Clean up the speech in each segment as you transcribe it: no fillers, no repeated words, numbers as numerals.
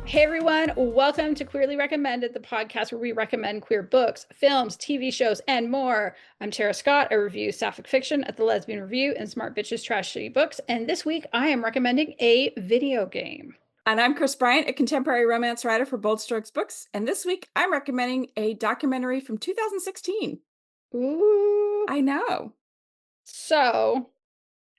Hey everyone, welcome to Queerly Recommended, the podcast where we recommend queer books, films, TV shows, and more. I'm Tara Scott. I review sapphic fiction at the Lesbian Review and Smart Bitches Trashy Books, and this week I am recommending a video game. And I'm Kris Bryant, a contemporary romance writer for Bold Strokes Books, and this week I'm recommending a documentary from 2016. Ooh. I know. So,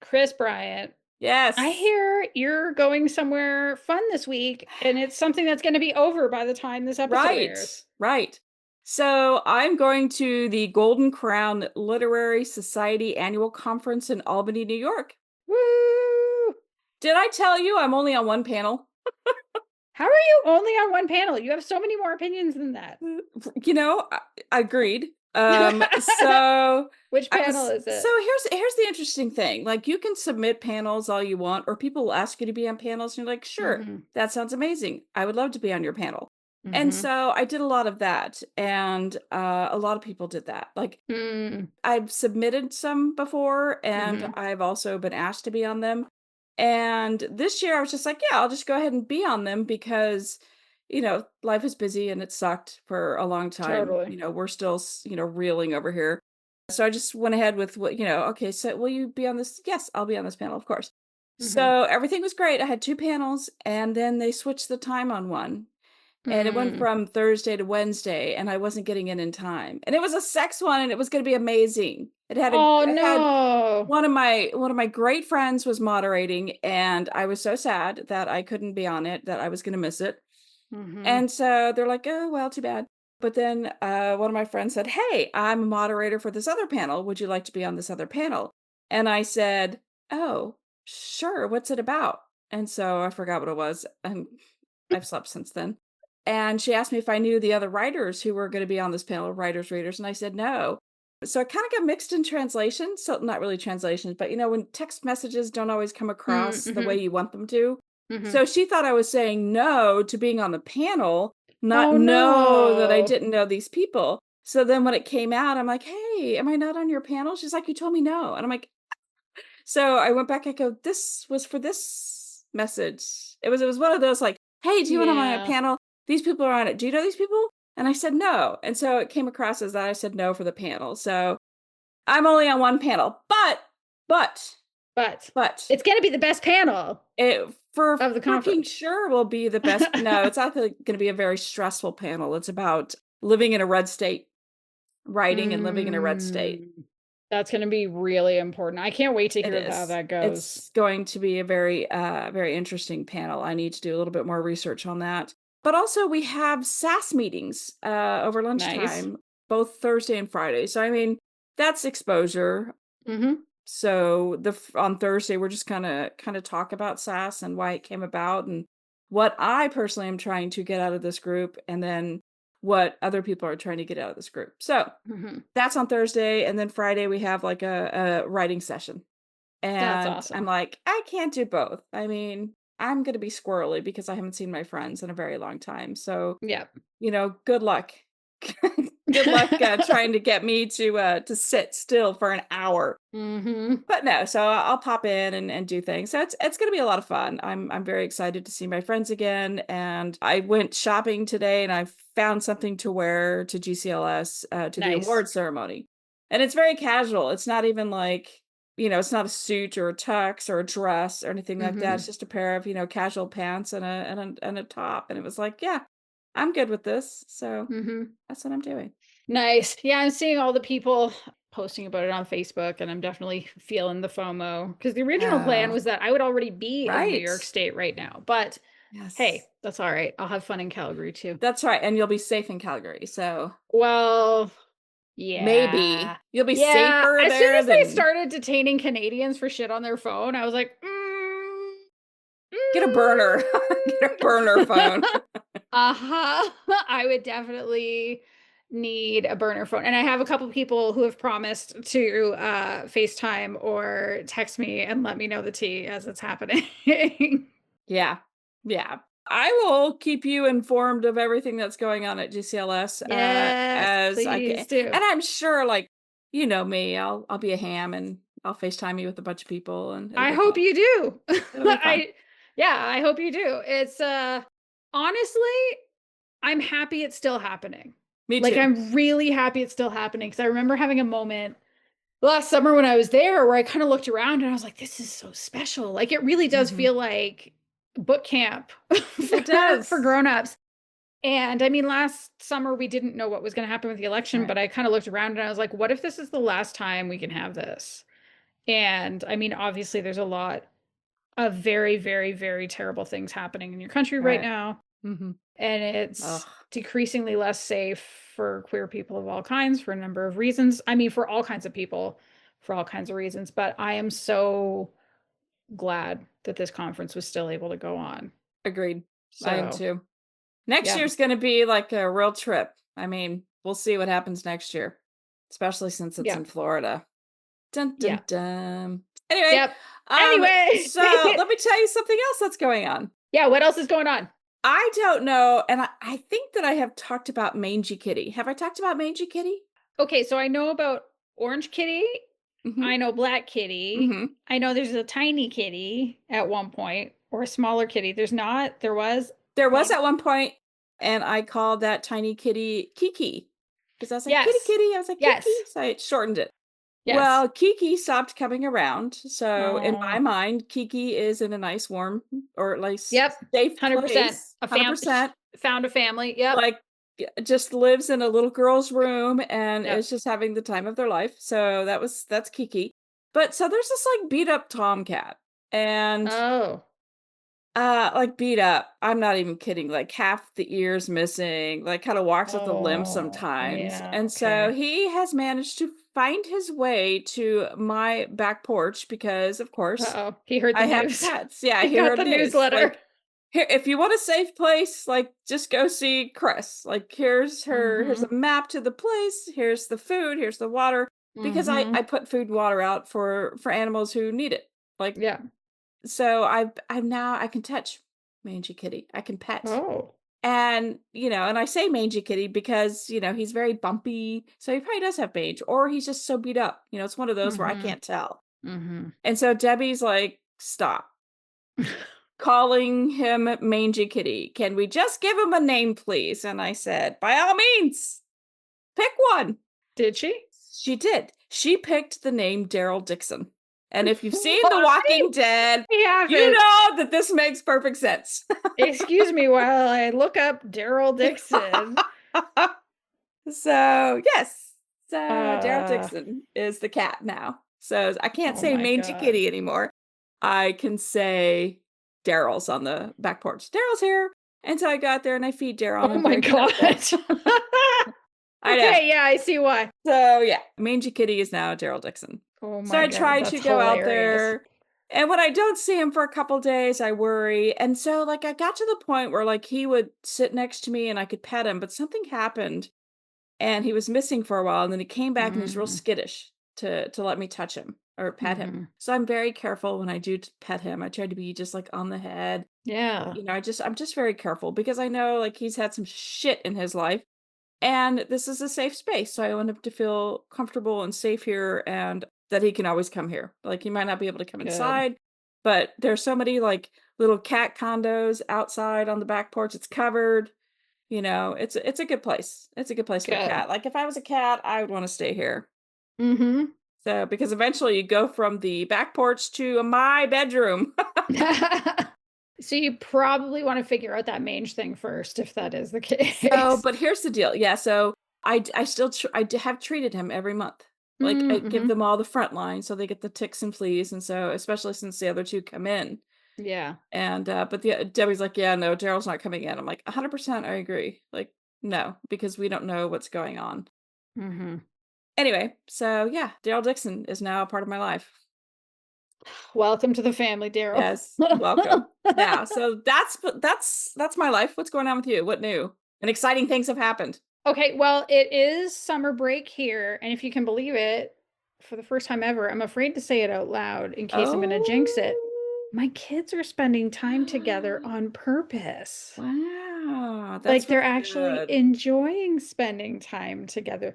Kris Bryant. Yes. I hear you're going somewhere fun this week, and it's something that's going to be over by the time this episode airs. Right. So I'm going to the Golden Crown Literary Society Annual Conference in Albany, New York. Woo! Did I tell you I'm only on one panel? How are you only on one panel? You have so many more opinions than that. You know, agreed. So which panel is it? So here's the interesting thing. Like, you can submit panels all you want, or people will ask you to be on panels, and you're like, sure, that sounds amazing. I would love to be on your panel. And so I did a lot of that, and a lot of people did that. Like, I've submitted some before, and I've also been asked to be on them. And this year I was just like, yeah, I'll just go ahead and be on them because, you know, life is busy and it sucked for a long time. Totally. You know, we're still, reeling over here. So I just went ahead with what, okay, so will you be on this? Yes, I'll be on this panel, of course. So everything was great. I had 2 panels, and then they switched the time on one. And it went from Thursday to Wednesday, and I wasn't getting in time. And it was a sex one, and it was going to be amazing. It had one of my great friends was moderating, and I was so sad that I couldn't be on it, that I was going to miss it. And so they're like, oh, well, too bad. But then one of my friends said, hey, I'm a moderator for this other panel. Would you like to be on this other panel? And I said, oh, sure. What's it about? And so I forgot what it was. And I've slept since then. And she asked me if I knew the other writers who were going to be on this panel, writers, readers. And I said, no. So it kind of got mixed in translation. So not really translations, but when text messages don't always come across the way you want them to. So she thought I was saying no to being on the panel, not know that I didn't know these people. So then when it came out, I'm like, hey, am I not on your panel? She's like, you told me no. And I'm like, so I went back, I go, this was for this message. It was one of those like, hey, do you want to be on my panel? These people are on it. Do you know these people? And I said no. And so it came across as that I said no for the panel. So I'm only on one panel, but it's going to be the best panel. Of the conference. Sure will be the best. No, it's actually going to be a very stressful panel. It's about living in a red state, writing and living in a red state. That's going to be really important. I can't wait to hear how that goes. It's going to be a very, very interesting panel. I need to do a little bit more research on that. But also we have SAS meetings over lunchtime, both Thursday and Friday. So, I mean, that's exposure. So on Thursday, we're just kind of talk about SAS and why it came about and what I personally am trying to get out of this group, and then what other people are trying to get out of this group. So that's on Thursday. And then Friday, we have like a writing session. And that's awesome. I'm like, I can't do both. I mean, I'm going to be squirrely because I haven't seen my friends in a very long time. So, good luck. Good luck trying to get me to sit still for an hour. But no, so I'll pop in and do things. So it's going to be a lot of fun. I'm very excited to see my friends again. And I went shopping today, and I found something to wear to GCLS to the award ceremony. And it's very casual. It's not even like, it's not a suit or a tux or a dress or anything like that. It's just a pair of, casual pants and a top. And it was like, yeah, I'm good with this. So that's what I'm doing. Nice. Yeah, I'm seeing all the people posting about it on Facebook, and I'm definitely feeling the FOMO, because the original plan was that I would already be in New York State right now. But hey, that's all right. I'll have fun in Calgary too. That's right. And you'll be safe in Calgary. So, well, yeah, maybe you'll be safer as there. As soon as they started detaining Canadians for shit on their phone, I was like, get a burner. Get a burner phone. I would definitely need a burner phone. And I have a couple people who have promised to FaceTime or text me and let me know the tea as it's happening. Yeah. I will keep you informed of everything that's going on at GCLS. Yes, please do. And I'm sure, like, you know me, I'll be a ham and I'll FaceTime you with a bunch of people and it'll I be fun. hope you do. It'll be fun. I hope you do. It's honestly, I'm happy it's still happening. Me Like too. I'm really happy it's still happening because I remember having a moment last summer when I was there where I kind of looked around and I was like, this is so special. Like it really does Mhm. feel like boot camp It for does. grown-ups. And I mean, last summer we didn't know what was going to happen with the election, Right. but I kind of looked around and I was like, what if this is the last time we can have this? And I mean, obviously there's a lot of very, very, very terrible things happening in your country right Right. now. Mhm. And it's Ugh, decreasingly less safe for queer people of all kinds for a number of reasons. I mean, for all kinds of people, for all kinds of reasons. But I am so glad that this conference was still able to go on. agreed. I am So, too. Next yeah, year's gonna be like a real trip. I mean, we'll see what happens next year, especially since it's yeah, in Florida. Dun yeah, dun dun. Anyway, yep. Anyway, so let me tell you something else that's going on. yeah, what else is going on? I don't know, and I think that I have talked about Mangy Kitty. Have I talked about Mangy Kitty? Okay, so I know about Orange Kitty. Mhm. I know Black Kitty. Mhm. I know there's a tiny kitty at one point, or a smaller kitty. There's not, there was, There was maybe. at one point, and I called that tiny kitty Kiki because I was like, "Kitty, Yes. kitty." I was like, "Kiki," Yes. so I shortened it. Yes. Well, Kiki stopped coming around, so in my Oh, mind, Kiki is in a nice, warm, or at least yep. safe 100%. place, A fam 100%, found a family. Yep. like, just lives in a little girl's room and Yep. is just having the time of their life, so that's Kiki. But so there's this, like, beat up tomcat, and Oh. like, beat up, I'm not even kidding, like, half the ears missing, like, kinda walks with a limp Oh, sometimes, yeah. and so Okay. he has managed to find his way to my back porch because, of course, Uh-oh. He heard the I have news. pets. Yeah, He he got heard the news, newsletter. like, "Here, if you want a safe place, like, just go see Kris, like, here's Mm-hmm. a map to the place, here's the food, here's the water," because I Mm-hmm. put food and water out for animals who need it, like, Yeah. so I'm now I can touch Mangy Kitty. I can pet. Oh. And, and I say Mangy Kitty because, he's very bumpy. So he probably does have mange or he's just so beat up. It's one of those where I Mm-hmm. can't tell. Mm-hmm. And so Debbie's like, "Stop calling him Mangy Kitty. Can we just give him a name, please?" And I said, "By all means, pick one." Did she? She did. She picked the name Daryl Dixon. And if you've seen The Why? Walking Dead, I you haven't. know that this makes perfect sense. Excuse me while I look up Daryl Dixon. So, yes. So, Daryl Uh, Dixon is the cat now. So, I can't oh say my Mangy God. Kitty anymore. I can say Daryl's on the back porch. Daryl's here. And so I got there and I feed Daryl and Oh I'm my very God. careful. I know. Okay, yeah, I see why. So, yeah, Mangy Kitty is now Daryl Dixon. Oh So my I God, try to that's go out hilarious. there, and when I don't see him for a couple days, I worry, and so, like, I got to the point where, like, he would sit next to me and I could pet him, but something happened, and he was missing for a while, and then he came back and he's real Mm, skittish to let me touch him or pet him. hmm. So I'm very careful when I do pet him. I try to be just, like, on the head. Yeah, I'm just very careful because I know, like, he's had some shit in his life, and this is a safe space, so I want him to feel comfortable and safe here and that he can always come here. Like, he might not be able to come good, inside, but there's so many, like, little cat condos outside on the back porch, it's covered, it's a good place. It's a good place for a good. cat. Like, if I was a cat, I would wanna stay here. Mm-hmm. So because eventually you go from the back porch to my bedroom. So you probably want to figure out that mange thing first, if that is the So, case. but here's the deal. Yeah, so I still have treated him every month. Like, I give Mm-hmm. them all the front line so they get the ticks and fleas, and so especially since the other 2 come in. Yeah, And, but the Debbie's like, "Yeah, no, Daryl's not coming in." I'm like, "100% I agree." Like, "No, because we don't know what's going on." mm-hmm. Anyway, so yeah, Daryl Dixon is now a part of my life. Welcome to the family, Daryl. Yes, welcome. Yeah, so that's my life. What's going on with you? What new and exciting things have happened? Okay, well, it is summer break here, and if you can believe it, for the first time ever, I'm afraid to say it out loud in case I'm gonna jinx it. Oh. My kids are spending time together on purpose. Wow, Like that's they're really actually good. enjoying spending time together.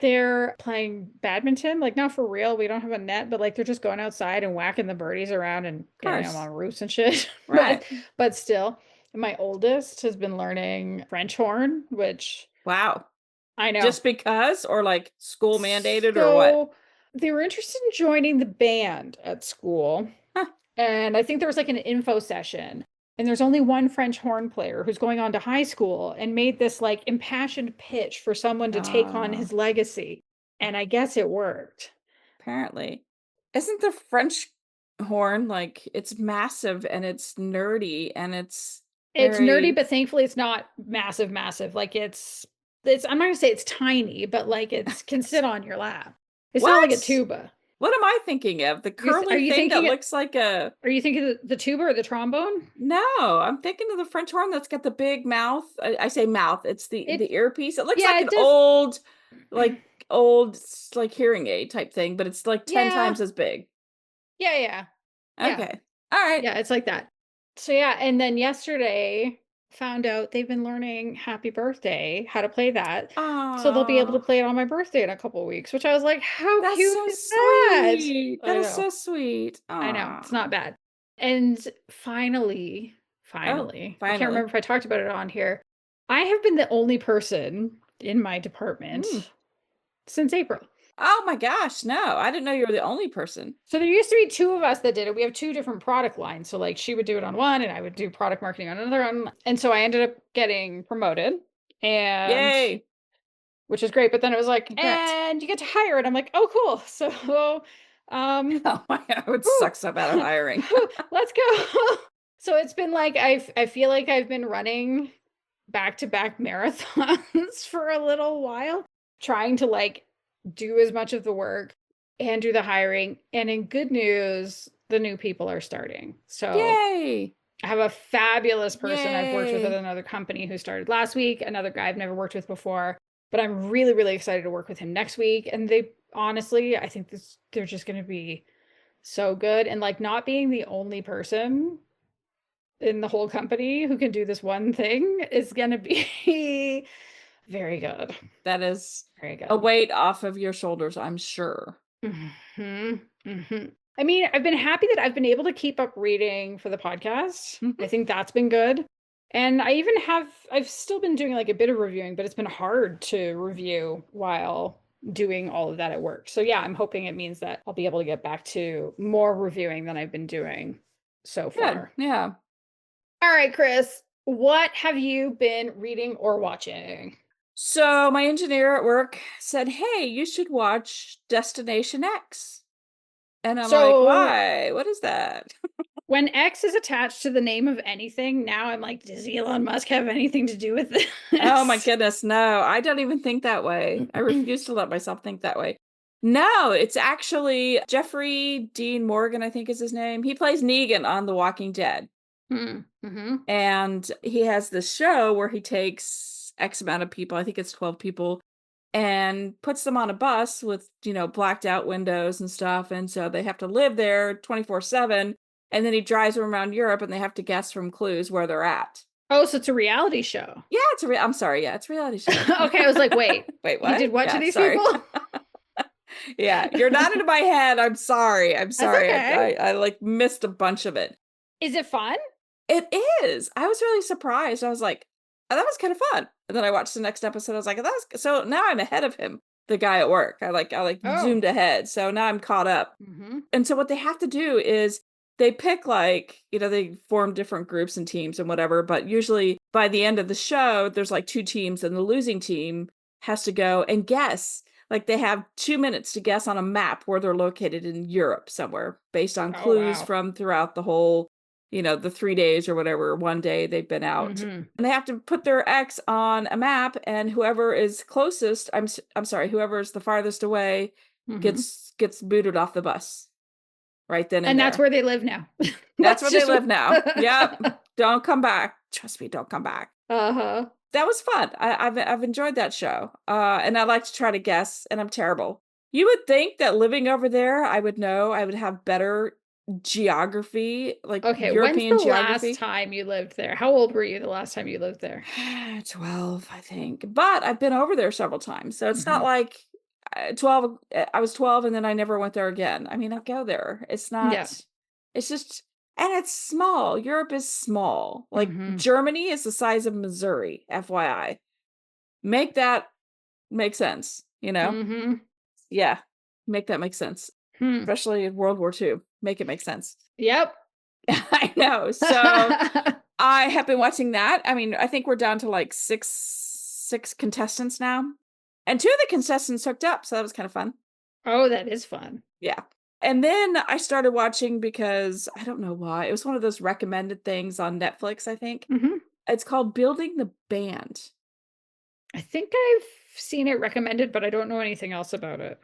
They're playing badminton, like not for real. We don't have a net, but like they're just going outside and whacking the birdies around and Of getting them course. on roofs and shit. Right. But still, my oldest has been learning French horn, which Wow. I know. Just because, or like school mandated, or what? So they were interested in joining the band at school. Huh. And I think there was like an info session. And there's only one French horn player who's going on to high school and made this like impassioned pitch for someone to take on Uh, his legacy. And I guess it worked. apparently. Isn't the French horn like it's massive and it's nerdy and it's It's nerdy, very but thankfully it's not massive, massive. Like it's I'm not gonna say it's tiny, but like it can sit on your lap. It's not like a what? tuba. What am I thinking of? The Are curly you thing that thinking looks like a are you thinking of the tuba or the trombone? no, I'm thinking of the French horn that's got the big mouth. I say mouth, it's It the earpiece. It looks yeah, like it an does. old old like hearing aid type thing, but it's like 10 Yeah, times as big. yeah, yeah, yeah. Okay. All right. Yeah, it's like that. So yeah, and then yesterday found out they've been learning Happy Birthday, how to play that. So they'll be able to Oh, play it on my birthday in a couple of weeks, which I was like, how that's cute so is that? sweet. That I is know. so sweet. I know. It's not Oh. bad. And Oh, finally, I can't finally. remember if I talked about it on here. I have been the only person in my Mm. department since April. Oh my gosh, no. I didn't know you were the only person. So there used to be two of us that did it. We have two different product lines. So like she would do it on one and I would do product marketing on another one. And so I ended up getting promoted and Yay. which is great. But then it was like, Congrats. and you get to hire it. I'm like, oh cool. So Oh my god, it would whew, suck so bad at hiring. let's go. So it's been like I feel like I've been running back-to-back marathons for a little while, trying to like do as much of the work and do the hiring. And in good news, the new people are starting. So Yay. I have a fabulous person I've worked with at Yay. another company who started last week, another guy I've never worked with before, but I'm really, really excited to work with him next week. And they honestly, I think they're just going to be so good. And like not being the only person in the whole company who can do this one thing is going to be very good. That is Very a good. weight off of your shoulders, I'm sure. Hmm. Hmm. I mean, I've been happy that I've been able to keep up reading for the podcast. I Mhm. think that's been good. And I've still been doing like a bit of reviewing, but it's been hard to review while doing all of that at work. So yeah, I'm hoping it means that I'll be able to get back to more reviewing than I've been doing so Good. far. Yeah. All right, Kris, what have you been reading or watching? So my engineer at work said, "Hey, you should watch Destination X." And I'm like, So "Why? What is that?" when X is attached to the name of anything, now I'm like, does Elon Musk have anything to do with Oh my this? goodness, no. I don't even think that way. I refuse to let myself think that way. No, it's actually Jeffrey Dean Morgan, I think is his name. He plays Negan on The Walking Dead. Mm-hmm. And he has this show where he takes X amount of people, I think it's 12 people, and puts them on a bus with, blacked out windows and stuff. And so they have to live there 24/7. And then he drives them around Europe and they have to guess from clues where they're at. Oh, so it's a reality show. Yeah, I'm sorry. Yeah, it's a reality show. Okay, I was like, wait, Wait, he what? did what to Yeah, these sorry. people? Yeah, you're not into my head. I'm sorry. I'm That's sorry. okay. I like missed a bunch of it. Is it fun? It is. I was really surprised. I was like, "Oh, that was kind of fun." And then I watched the next episode. I was like, "Oh, that's so now I'm ahead of him, the guy at work." I Oh. zoomed ahead. So now I'm caught up. Mm-hmm. And so what they have to do is they pick like, they form different groups and teams and whatever, but usually by the end of the show, there's like two teams and the losing team has to go and guess. Like they have 2 minutes to guess on a map where they're located in Europe somewhere based on Oh clues wow. from throughout the whole, the 3 days or whatever, one day they've been out. Mm-hmm. And they have to put their X on a map and whoever is closest, I'm sorry, whoever is the farthest away Mm-hmm. gets booted off the bus right then and And that's there. where they live now. That's That's where they just live now. Yep. Don't come back. Trust me, don't come back. uh-huh. That was fun. I've enjoyed that show. And I like to try to guess, and I'm terrible. You would think that living over there, I would know. I would have better geography, like Okay, when's the European last geography. time you lived there? How old were you the last time you lived there? 12, I think. But I've been over there several times, so it's not Mhm. like I was 12 and then I never went there again. I mean, I'll go there. It's Yeah. not, it's just, and it's small. Europe is small. Like Mhm. Germany is the size of Missouri, FYI. Make that make sense, you know? Mhm. Yeah. Make that make sense. Hmm. Especially in World War II. Make it make sense. Yep. I know. So I have been watching that. I mean, I think we're down to like six contestants now. And two of the contestants hooked up, so that was kind of fun. Oh, that is fun. Yeah. And then I started watching because I don't know why. It was one of those recommended things on Netflix, I think. Mhm. It's called Building the Band. I think I've seen it recommended, but I don't know anything else about it.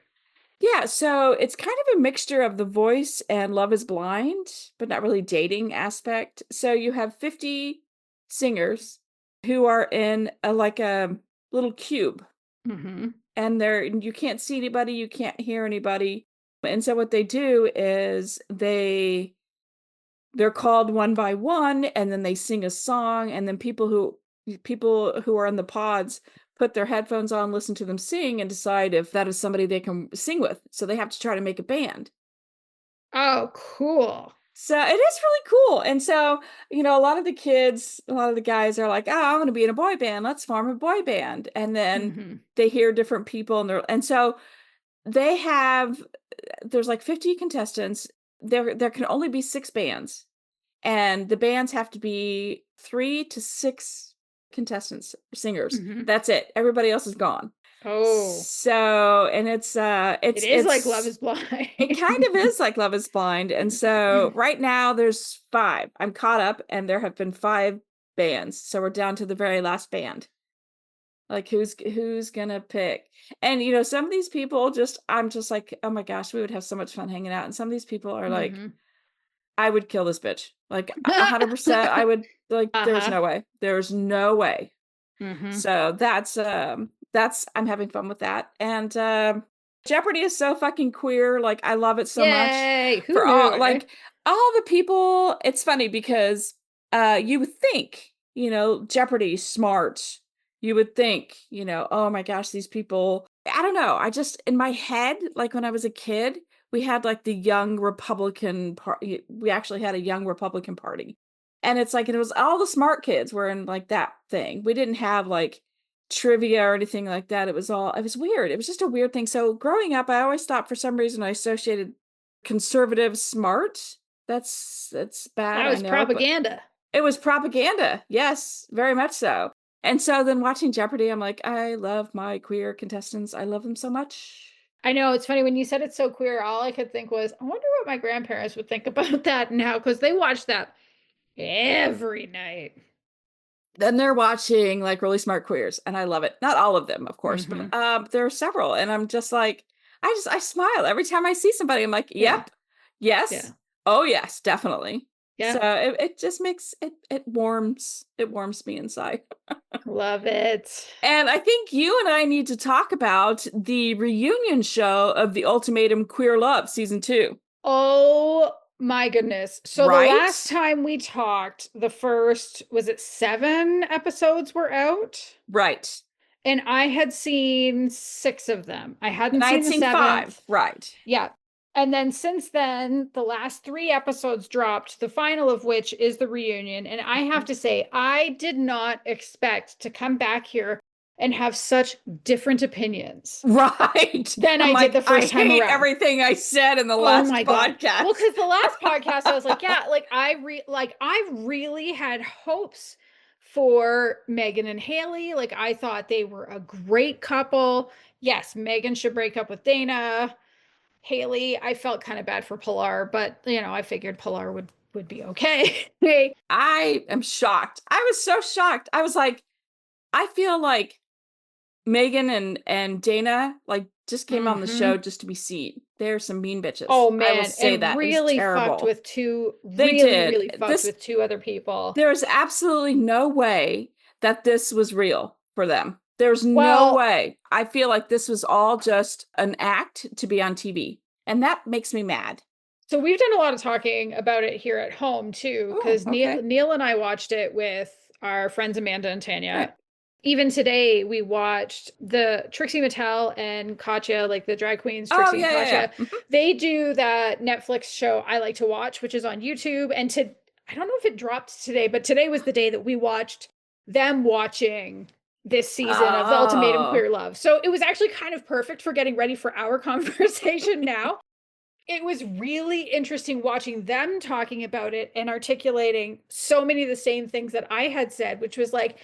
Yeah, so it's kind of a mixture of The Voice and Love is Blind, but not really dating aspect. So you have 50 singers who are in like a little cube, Mhm. and you can't see anybody, you can't hear anybody. And so what they do is they're called one by one, and then they sing a song, and then people who are in the pods put their headphones on, listen to them sing, and decide if that is somebody they can sing with. So they have to try to make a band. Oh, cool. So it is really cool. And so, a lot of the kids, a lot of the guys are like, oh, I'm going to be in a boy band. Let's form a boy band. And then Mhm. they hear different people and so they have, there's like 50 contestants. There can only be 6 bands. And the bands have to be 3 to 6 contestants, singers. Mhm. That's it. Everybody else is gone. Oh, So, and it's it is like Love is Blind. it kind of is like Love is Blind. And so right now there's 5. I'm caught up and there have been 5 bands. So we're down to the very last band. Like who's gonna pick? And some of these people I'm just like, oh my gosh, we would have so much fun hanging out. And some of these people are like, Mhm. I would kill this bitch. Like 100%. I would like, there's Uh-huh. no way. There's no way. Mhm. So that's I'm having fun with that. And Jeopardy is so fucking queer. Like I love it so much Yay! Who for knew, all eh? like all the people. It's funny because you would think, Jeopardy smart. You would think, oh my gosh, these people, I don't know. I just in my head, like when I was a kid, we had like the young Republican party. We actually had a young Republican party. And it's like, it was all the smart kids were in like that thing. We didn't have like trivia or anything like that. It was weird. It was just a weird thing. So growing up, I always thought for some reason I associated conservative smart. That's bad, That I was know, but propaganda. it was propaganda. Yes, very much so. And so then watching Jeopardy, I'm like, I love my queer contestants. I love them so much. I know, it's funny when you said it's so queer, all I could think was, I wonder what my grandparents would think about that now, because they watched that every night. Then they're watching like really smart queers, and I love it. Not all of them, of course, Mhm. but there are several, and I'm just like, I smile every time I see somebody. I'm like, Yeah. yep, Yeah. yes, oh yes, definitely. So Yeah. it just makes it warms me inside. Love it. And I think you and I need to talk about the reunion show of the Ultimatum Queer Love season 2, Oh my goodness. So the last right? time we talked, the first, was it 7 episodes were out? Right. And I had seen 6 of them. I And hadn't I had seen the seen 5, 7th. right? Yeah. And then since then, the last 3 episodes dropped, the final of which is the reunion. And I have to say, I did not expect to come back here and have such different opinions Right. than I'm I did like, the I first time hate around. everything I said in the Oh last my God. Well, podcast. because the last podcast, I was like, yeah, like I really had hopes for Megan and Haley. Like I thought they were a great couple. Yes, Megan should break up with Dana. Haley, I felt kind of bad for Pilar, but I figured Pilar would be okay. I am shocked. I was so shocked. I was like, I feel like Megan and Dana like just came on the show Hmm. just to be seen. They're some mean bitches. Oh I will man, say and that. It was really fucked terrible. with two, They really, did. really fucked with 2 other people. There's absolutely no way that this was real for them. There's no Well, way. I feel like this was all just an act to be on TV. And that makes me mad. so we've done a lot of talking about it here at home too, Oh, because okay. Neil and I watched it with our friends Amanda and Right. Tanya. even today we watched the Trixie Mattel and Katya, like the drag queens, Oh, Trixie and yeah, yeah, Katya. yeah. They do that Netflix show I like to watch, which is on YouTube. And I don't know if it dropped today, but today was the day that we watched them watching this season of the Ultimatum Oh, Queer Love. So it was actually kind of perfect for getting ready for our conversation now. It was really interesting watching them talking about it and articulating so many of the same things that I had said, which was like,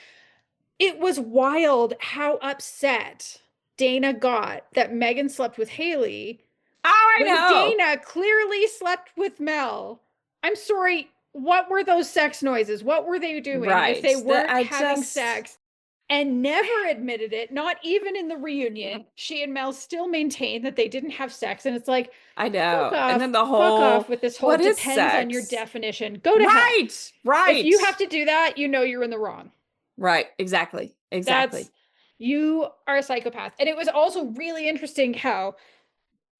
it was wild how upset Dana got that Megan slept with Haley I when know. Dana clearly slept with Mel. I'm sorry, what were those sex noises? What were they doing if Right. they That weren't I having just, sex? And never admitted it, not even in the reunion. She and Mel still maintained that they didn't have sex. And it's like, I know. And then the fuck off whole, with this whole what is depends on your sex? definition. Go to hell. Right. If Right. you have to do that, you know you're in the wrong. Right. Exactly. That's, Exactly. you are a psychopath. And it was also really interesting how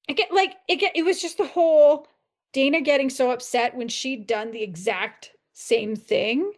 it was just the whole Dana getting so upset when she'd done the exact same thing.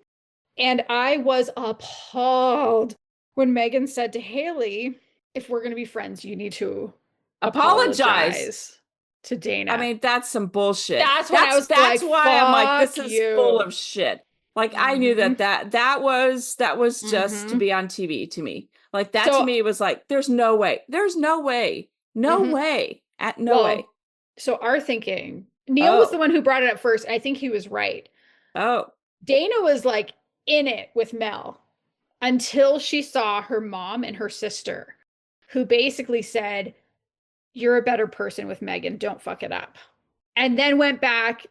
And I was appalled when Megan said to Haley, if we're going to be friends, you need to Apologize. apologize to I Dana. mean, that's some bullshit. That's when I was That's like, why I'm like, this fuck is full you. of shit. Like I knew Mm-hmm. that was just to Mm-hmm. be on TV to me. Like that to So, me was like, there's no way. There's no way. No mm-hmm. way. At no way. Well, so our thinking, Neil was the Oh. one who brought it up first. I think he was right. Oh. Dana was like in it with Mel until she saw her mom and her sister, who basically said, you're a better person with Megan. Don't fuck it up. And then went back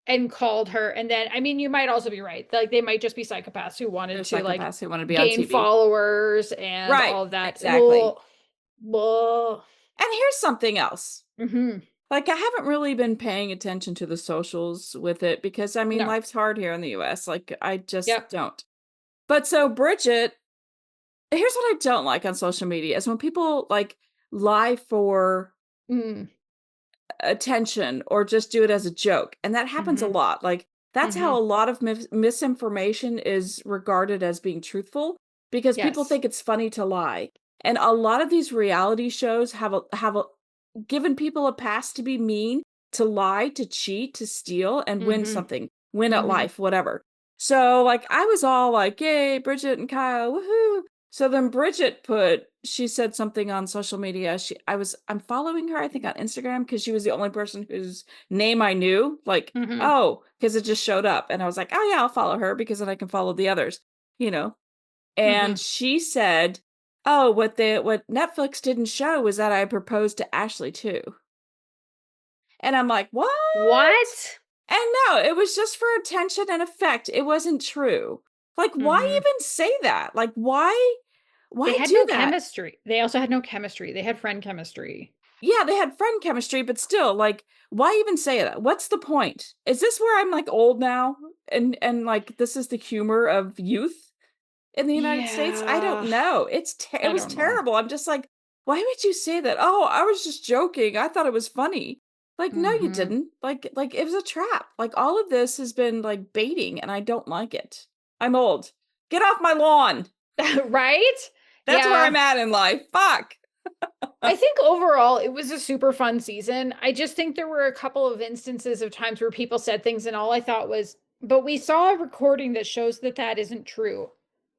and called her. And then, I mean, you might also be right. Like they might just be psychopaths who wanted There's to like psychopaths who want to be on gain TV. followers and Right. all of that. Exactly. Well, And here's something else. mm-hmm. Like I haven't really been paying attention to the socials with it because I mean No. life's hard here in the US. Like I just Yep. don't. But so Bridget, here's what I don't like on social media is when people like lie for Mm. attention or just do it as a joke. And that happens a Mm-hmm. lot. Like that's Mm-hmm. how a lot of misinformation is regarded as being truthful because people Yes. think it's funny to lie. And a lot of these reality shows have a given people a pass to be mean, to lie, to cheat, to steal and win Mm-hmm. something, win at Mm-hmm. life, whatever. So like I was all like, "Yay, Bridget and Kyle, woohoo!" So then she said something on social media. I'm following her, I think on Instagram because she was the only person whose name I knew. Like, Mm-hmm. oh, because it just showed up, and I was like, oh yeah, I'll follow her because then I can follow the others, you know. Mm-hmm. And she said, oh, what Netflix didn't show was that I proposed to Ashley too. And I'm like, what? What? And no, it was just for attention and effect. It wasn't true. Like, why Mm-hmm. even say that? Like, why They why had do no that? chemistry. They also had no chemistry. They had friend chemistry. Yeah, they had friend chemistry, but still, like, why even say that? What's the point? Is this where I'm like old now? And like this is the humor of youth in the United States? I don't Yeah. know. It I was don't know. terrible. I'm just like, why would you say that? Oh, I was just joking. I thought it was funny. Like, no, you Mm-hmm. didn't. Like it was a trap. Like all of this has been like baiting and I don't like it. I'm old. Get off my lawn. Right? That's where Yeah. I'm at in life. Fuck. I think overall it was a super fun season. I just think there were a couple of instances of times where people said things and all I thought was, but we saw a recording that shows that that isn't true.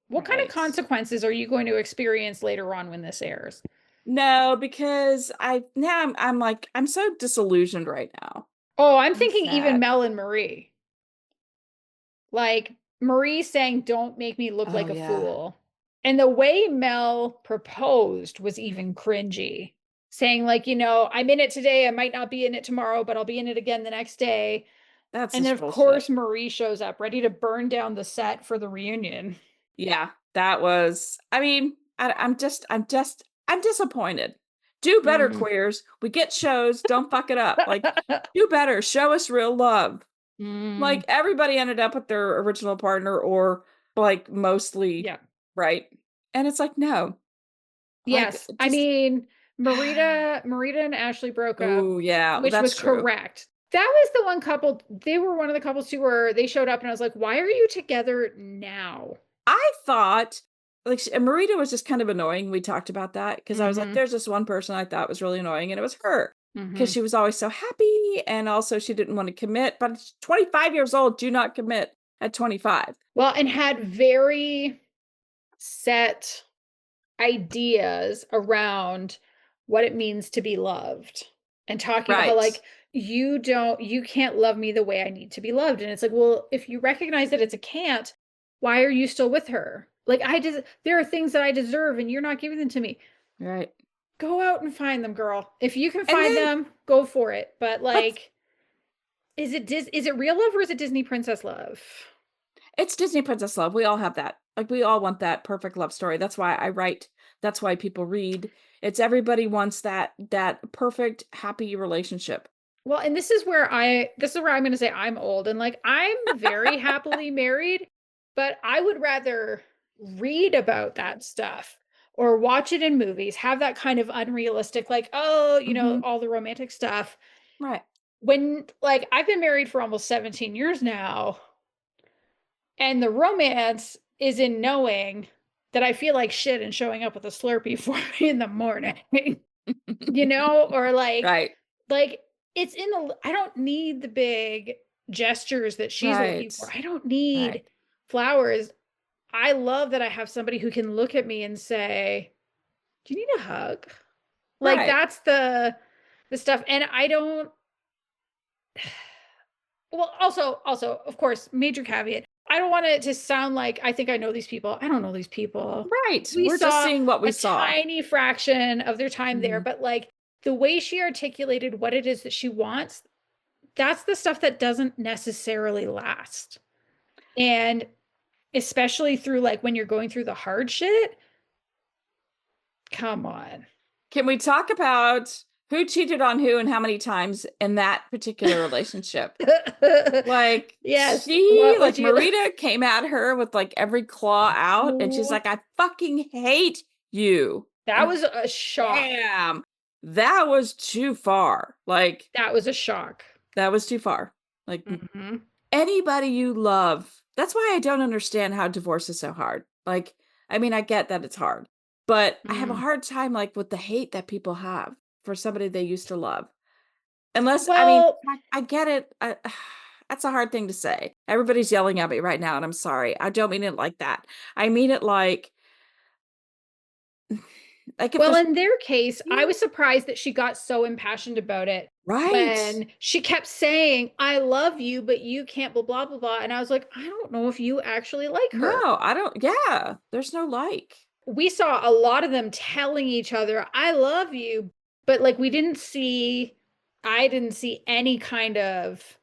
What kind of Right. consequences are you going to experience later on when this airs? No, because I'm like I'm so disillusioned right now. Oh, I'm I'm thinking even sad. Mel and Marie. Like Marie saying, don't make me look Oh like a yeah. fool. And the way Mel proposed was even cringy, saying, like, I'm in it today. I might not be in it tomorrow, but I'll be in it again the next day. That's And then, just of bullshit. course, Marie shows up ready to burn down the set for the reunion. Yeah, that was I mean, I'm disappointed. Do better, Mm. queers. We get shows, don't fuck it up. Like, do better. Show us real love. Mm. Like everybody ended up with their original partner or like mostly, Yeah. right? And it's like, no. Like Yes. I just mean, Marita and Ashley broke up, oh yeah, which was that's true. correct. That was the one couple, they were one of the couples who they showed up and I was like, why are you together now? I thought like and Marita was just kind of annoying. We talked about that because I was like, Mm-hmm. there's this one person I thought was really annoying, and it was her because Mm-hmm. she was always so happy, and also she didn't want to commit. But 25 years old, do not commit at 25. Well, and had very set ideas around what it means to be loved and talking about how Right. like you can't love me the way I need to be loved. And it's like, well, if you recognize that it's a can't, why are you still with her? Like there are things that I deserve and you're not giving them to me. Right. Go out and find them, girl. If you can And find then, them, go for it. But but like, is it real love or is it Disney princess love? it's Disney Princess love. We all have that. Like we all want that perfect love story. That's why I write. That's why people read. It's everybody wants that perfect happy relationship. Well, and this is where I'm going to say I'm old and like I'm very happily married, but I would rather read about that stuff or watch it in movies, have that kind of unrealistic like, oh, Hmm. all the romantic stuff. Right. When like I've been married for almost 17 years now, and the romance is in knowing that I feel like shit and showing up with a Slurpee for me in the morning. Or Right. like it's in the I don't need the big gestures that she's looking Right. for. I don't Right. need flowers. I love that I have somebody who can look at me and say, "Do you need a hug?" Like Right. that's the stuff. And I don't well, also, of course, major caveat. I don't want it to sound like I think I know these people. I don't know these people. Right. We We're just saw seeing what we a saw. tiny fraction of their time there, Mhm. but like the way she articulated what it is that she wants, that's the stuff that doesn't necessarily last. And especially through like when you're going through the hard shit, come on. Can we talk about who cheated on who and how many times in that particular relationship? Like Yes. What would you Marita came at her with like every claw out, and she's Ooh, like, I fucking hate you. that And was a shock. damn, that was too far. Like, That was a shock. that was too far. Like, Hmm. anybody you love. That's why I don't understand how divorce is so hard. Like, I mean, I get that it's hard, but I have a Mm. hard time like with the hate that people have for somebody they used to love. Unless, I mean, Well, I get it. That's a hard thing to say. Everybody's yelling at me right now, and I'm sorry. I don't mean it like that. I mean it like if well, there's in their case, I yeah, was surprised that she got so impassioned about it right. when she kept saying, I love you, but you can't blah blah blah blah. And I was like, I don't know if you actually like her. No, I don't. Yeah, there's no like. We saw a lot of them telling each other, I love you, but like I didn't see any kind of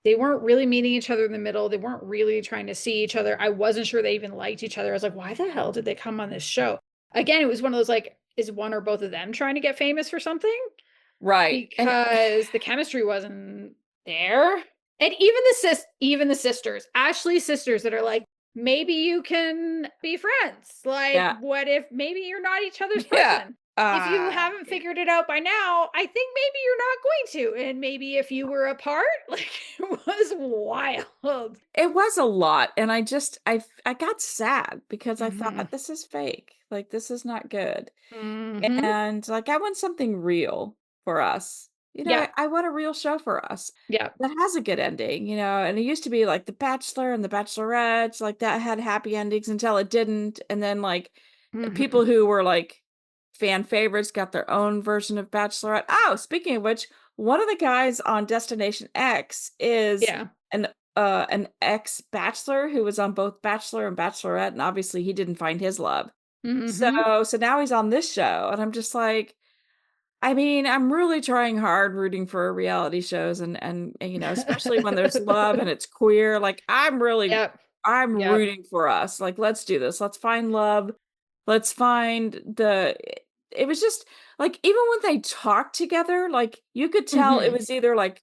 they weren't really meeting each other in the middle. They weren't really trying to see each other. I wasn't sure they even liked each other. I was like, why the hell did they come on this show? Again, it was one of those like, is one or both of them trying to get famous for something? Right. And Because the chemistry wasn't there. And even the sisters, Ashley's sisters that are like, maybe you can be friends. Like, yeah. what if maybe you're not each other's Yeah. person? If you haven't figured it out by now, I think maybe you're not going to. And maybe if you were apart, like it was wild. It was a lot, and I got sad because I Hmm. thought, "This is fake, like, this is not good." Hmm. And, like, I want something real for us. Yeah. I want a real show for us Yeah. that has a good ending, and it used to be like The Bachelor and The Bachelorette, like, that had happy endings until it didn't, and then, like, Hmm. people who were, like, fan favorites got their own version of Bachelorette. Oh, speaking of which, one of the guys on Destination X is Yeah. an an ex-bachelor who was on both Bachelor and Bachelorette, and obviously he didn't find his love. Hmm. So now he's on this show, and I'm just like, I mean, I'm really trying hard rooting for reality shows and especially when there's love and it's queer, like, Yep. I'm Yep. rooting for us, like, let's do this, let's find love, let's find it was just like, even when they talked together, like, you could tell it Hmm. was either, like,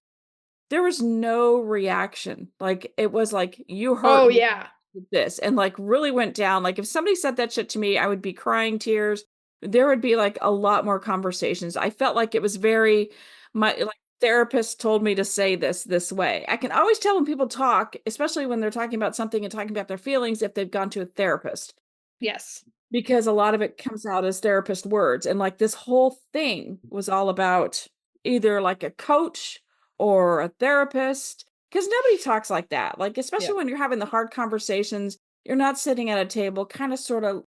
there was no reaction, like, it was like, "You hurt Oh me yeah. with this," and, like, really went down, like, if somebody said that shit to me, I would be crying tears. There would be, like, a lot more conversations. I felt like it was very my like, therapist told me to say this way. I can always tell when people talk, especially when they're talking about something and talking about their feelings, if they've gone to a therapist. Yes. because a lot of it comes out as therapist words. And like this whole thing was all about either like a coach or a therapist, because nobody talks like that. Like, Yeah. especially when you're having the hard conversations, you're not sitting at a table, kind of sort of,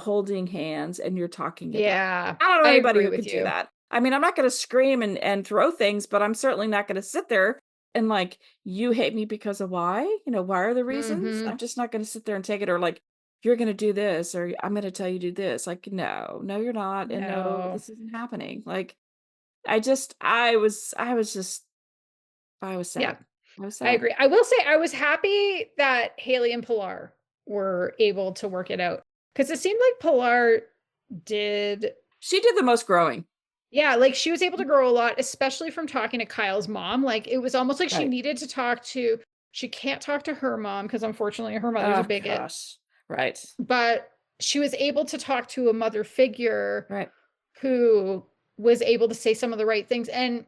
holding hands and you're talking it out. Yeah. I don't know I anybody agree who with could do you. that. I mean, I'm not going to scream and throw things, but I'm certainly not going to sit there and like, you hate me because of why? Why are the reasons? Mm-hmm. I'm just not going to sit there and take it, or like, you're going to do this, or I'm going to tell you do this. Like, no, no, you're not. And no, No. this isn't happening. Like, I was Yeah. sad. I was I sad. agree. I will say I was happy that Haley and Pilar were able to work it out, because it seemed like Pilar did. She did the most growing. Yeah, like she was able to grow a lot, especially from talking to Kyle's mom. Like it was almost like she Right. needed to talk to, she can't talk to her mom because unfortunately her mother's a Oh, bigot, gosh. Right. but she was able to talk to a mother figure Right. who was able to say some of the right things. And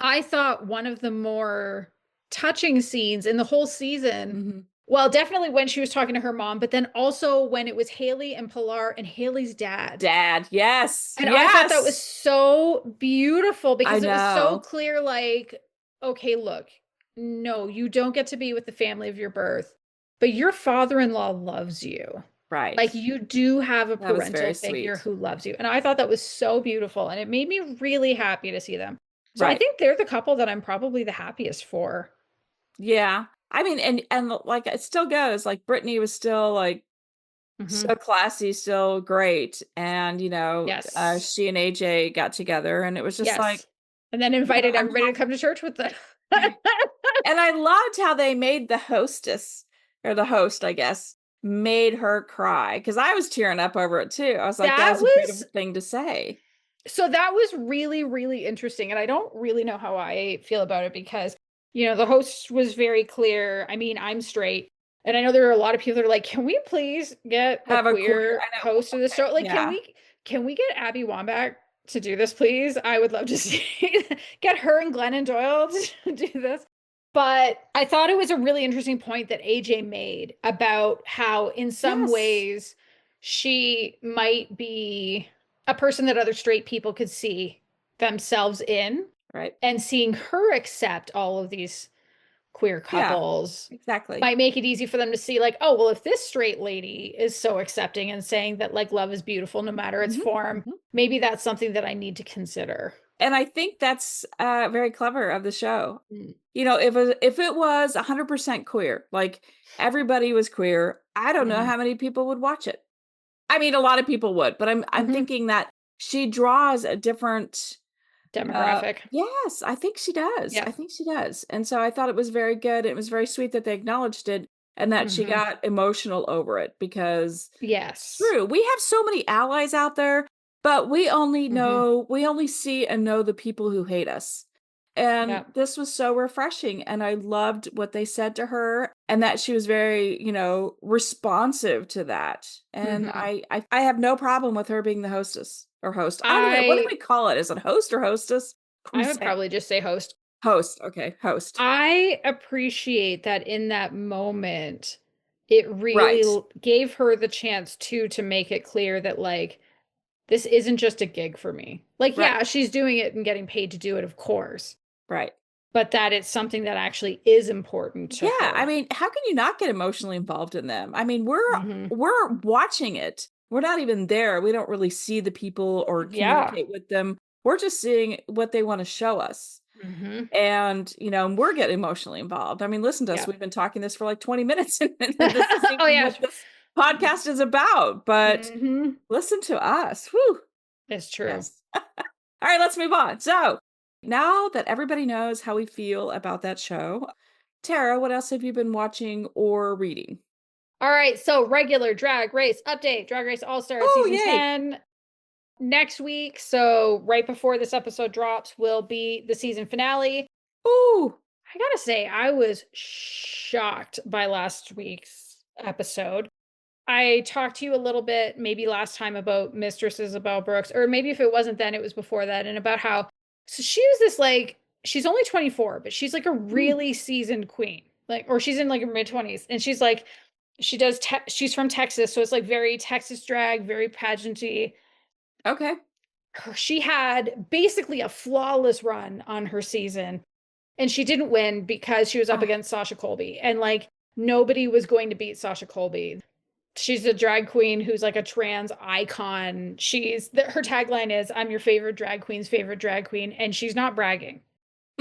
I thought one of the more touching scenes in the whole season, Mm-hmm. well, definitely when she was talking to her mom, but then also when it was Haley and Pilar and Haley's dad. Dad. Yes. And I thought that was Yes. so beautiful I because it was so know. clear, like, okay, look, no, you don't get to be with the family of your birth, but your father-in-law loves you. Right. Like you do have a That was parental very figure sweet. who loves you. And I thought that was so beautiful. And it made me really happy to see them. So I Right. think they're the couple that I'm probably the happiest for. Yeah. I mean, and like it still goes. Like Brittany was still like Hmm. so classy, still great. And Yes. she and AJ got together, and it was just like, Yes. And then invited everybody to come to church with them. and I loved how they made the hostess, or the host, I guess, made her cry, because I was tearing up over it too. I was like, that That was a was beautiful thing to say. So that was really, really interesting. And I don't really know how I feel about it because, the host was very clear. I mean, I'm straight. And I know there are a lot of people that are like, can we please get a Have a queer, queer I know, host of the show? Like, yeah, can we get Abby Wambach to do this, please? I would love to see get her and Glennon Doyle to do this. But I thought it was a really interesting point that AJ made about how, in some yes, ways, she might be a person that other straight people could see themselves in, right, and seeing her accept all of these queer yeah, couples exactly. might make it easy for them to see, like, oh, well, if this straight lady is so accepting and saying that like love is beautiful no matter its Mhm, form, mhm. maybe that's something that I need to consider. And I think that's very clever of the show. Mm. If it was 100% queer, like everybody was queer, I don't know Hmm. how many people would watch it. I mean, a lot of people would, but I'm Hmm. thinking that she draws a different. Demographic. Yes, I think she does. Yeah. I think she does. And so I thought it was very good. It was very sweet that they acknowledged it and that she Hmm. got emotional over it, because it's Yes. true. We have so many allies out there, but Hmm. we only see and know the people who hate us. And Yeah. this was so refreshing. And I loved what they said to her, and that she was very, responsive to that. And Hmm. I have no problem with her being the hostess or host. I don't even, what do I we call it? Is it host or hostess? I Who's would saying? probably just say host. Host. Okay, host. I appreciate that in that moment, it really Right. gave her the chance to make it clear that like this isn't just a gig for me. Like, Right. yeah, she's doing it and getting paid to do it, of course, Right. but that it's something that actually is important to Yeah, I her. mean, how can you not get emotionally involved in them? I mean, we're Hmm. we're watching it. We're not even there. We don't really see the people or Yeah. communicate with them. We're just seeing what they want to show us. Hmm. And, we're getting emotionally involved. I mean, listen to us. Yeah. We've been talking this for like 20 minright, and this isn't Oh even yeah. what this podcast is about, but Hmm. listen to us. Whew. It's true. Yes. All right, let's move on. So, now that everybody knows how we feel about that show, Tara, what else have you been watching or reading? All right, so regular Drag Race update. Drag Race All Stars Oh, season yay. 10 next week. So right before this episode drops will be the season finale. Ooh. I gotta say, I was shocked by last week's episode. I talked to you a little bit, maybe last time, about Mistress Isabel Brooks, or maybe if it wasn't then, it was before that, and about how, so she was this like, she's only 24, but she's like a Mm. really seasoned queen. Like, or she's in like her mid 20s, and she's like She's from Texas, so it's like very Texas drag, very pageanty. Okay. She had basically a flawless run on her season, and she didn't win because she was up Oh, against Sasha Colby, and like nobody was going to beat Sasha Colby. She's a drag queen who's like a trans icon. Her tagline is "I'm your favorite drag queen's favorite drag queen," and she's not bragging.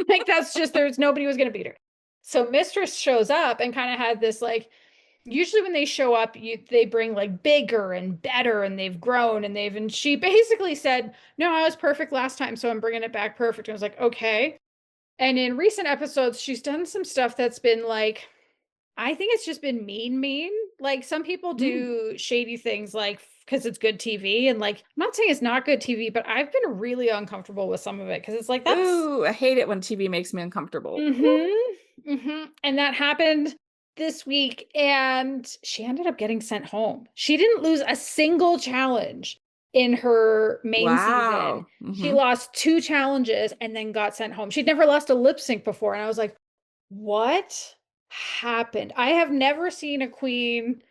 Like that's just there's nobody was going to beat her. So Mistress shows up and kind of had this like usually when they show up they bring like bigger and better and they've grown and she basically said, no, I was perfect last time, so I'm bringing it back perfect. And I was like, okay. And in recent episodes she's done some stuff that's been like, I think it's just been mean. Like some people mm. do shady things like because it's good TV, and like I'm not saying it's not good TV, but I've been really uncomfortable with some of it because it's like that's Ooh, I hate it when TV makes me uncomfortable. And that happened this week, and she ended up getting sent home. She didn't lose a single challenge in her main season. Wow. She lost 2 challenges and then got sent home. She'd never lost a lip sync before, and I was like, what happened? I have never seen a queen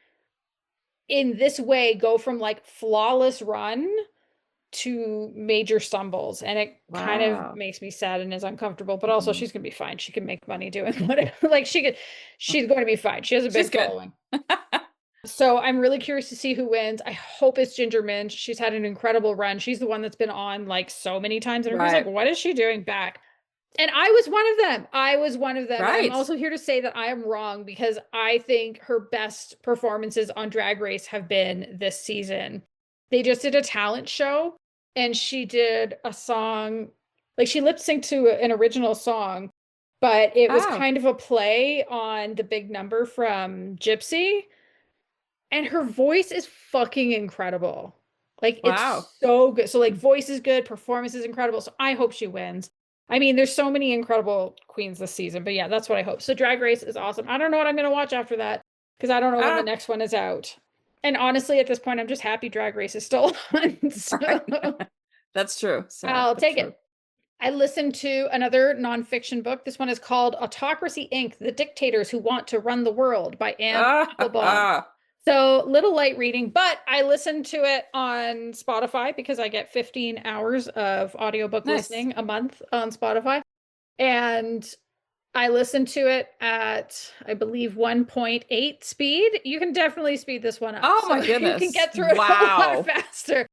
in this way go from like flawless run to major stumbles, and it kind of Wow. makes me sad and is uncomfortable, but also she's gonna be fine. She can make money doing whatever. Like she's going to be fine. She has a She's big good. following. So I'm really curious to see who wins. I hope it's Ginger Minj. She's had an incredible run. She's the one that's been on like so many times, and everybody's like, Right. what is she doing back? And I was one of them. I was one of them. And I'm Right. also here to say that I am wrong because I think her best performances on Drag Race have been this season. They just did a talent show and she did a song, like she lip synced to an original song, but it was Oh, kind of a play on the big number from Gypsy. And her voice is fucking incredible. Like wow. it's so good. So like voice is good, performance is incredible. So I hope she wins. I mean, there's so many incredible queens this season, but yeah, that's what I hope. So Drag Race is awesome. I don't know what I'm gonna watch after that because I don't know when the Ah, next one is out. And honestly, at this point, I'm just happy Drag Race is still on. So right. That's true. Sad, I'll but take true. it. I listened to another nonfiction book. This one is called Autocracy Inc. The Dictators Who Want to Run the World by Anne Ah, Applebaum. ah, So little light reading, but I listen to it on Spotify because I get 15 hours of audiobook nice. listening a month on Spotify. And I listen to it at, I believe, 1.8 speed. You can definitely speed this one up. Oh So my you can goodness. get through it a lot Wow. faster.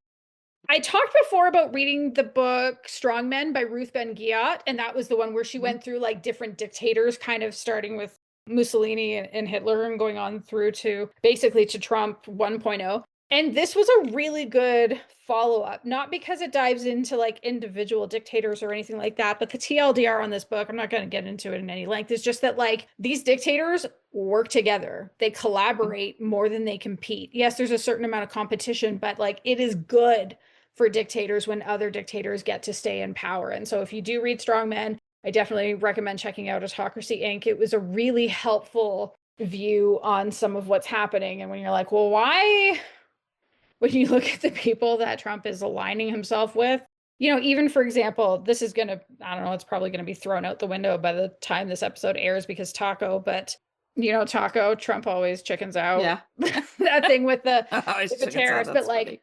I talked before about reading the book Strong Men by Ruth Ben-Ghiat, and that was the one where she Mhm. went through like different dictators, kind of starting with Mussolini and Hitler and going on through to basically to Trump 1.0. And this was a really good follow-up, not because it dives into like individual dictators or anything like that, but the TLDR on this book, I'm not going to get into it in any length, is just that like these dictators work together. They collaborate more than they compete. Yes, there's a certain amount of competition, but like it is good for dictators when other dictators get to stay in power. And so if you do read Strong Men, I definitely recommend checking out Autocracy Inc. It was a really helpful view on some of what's happening. And when you're like, well, why? When you look at the people that Trump is aligning himself with, even for example, this is going to, I don't know, it's probably going to be thrown out the window by the time this episode airs because Taco, but Taco, Trump always chickens out. Yeah. That thing with the Always with the chickens out. tariffs, but That's like funny.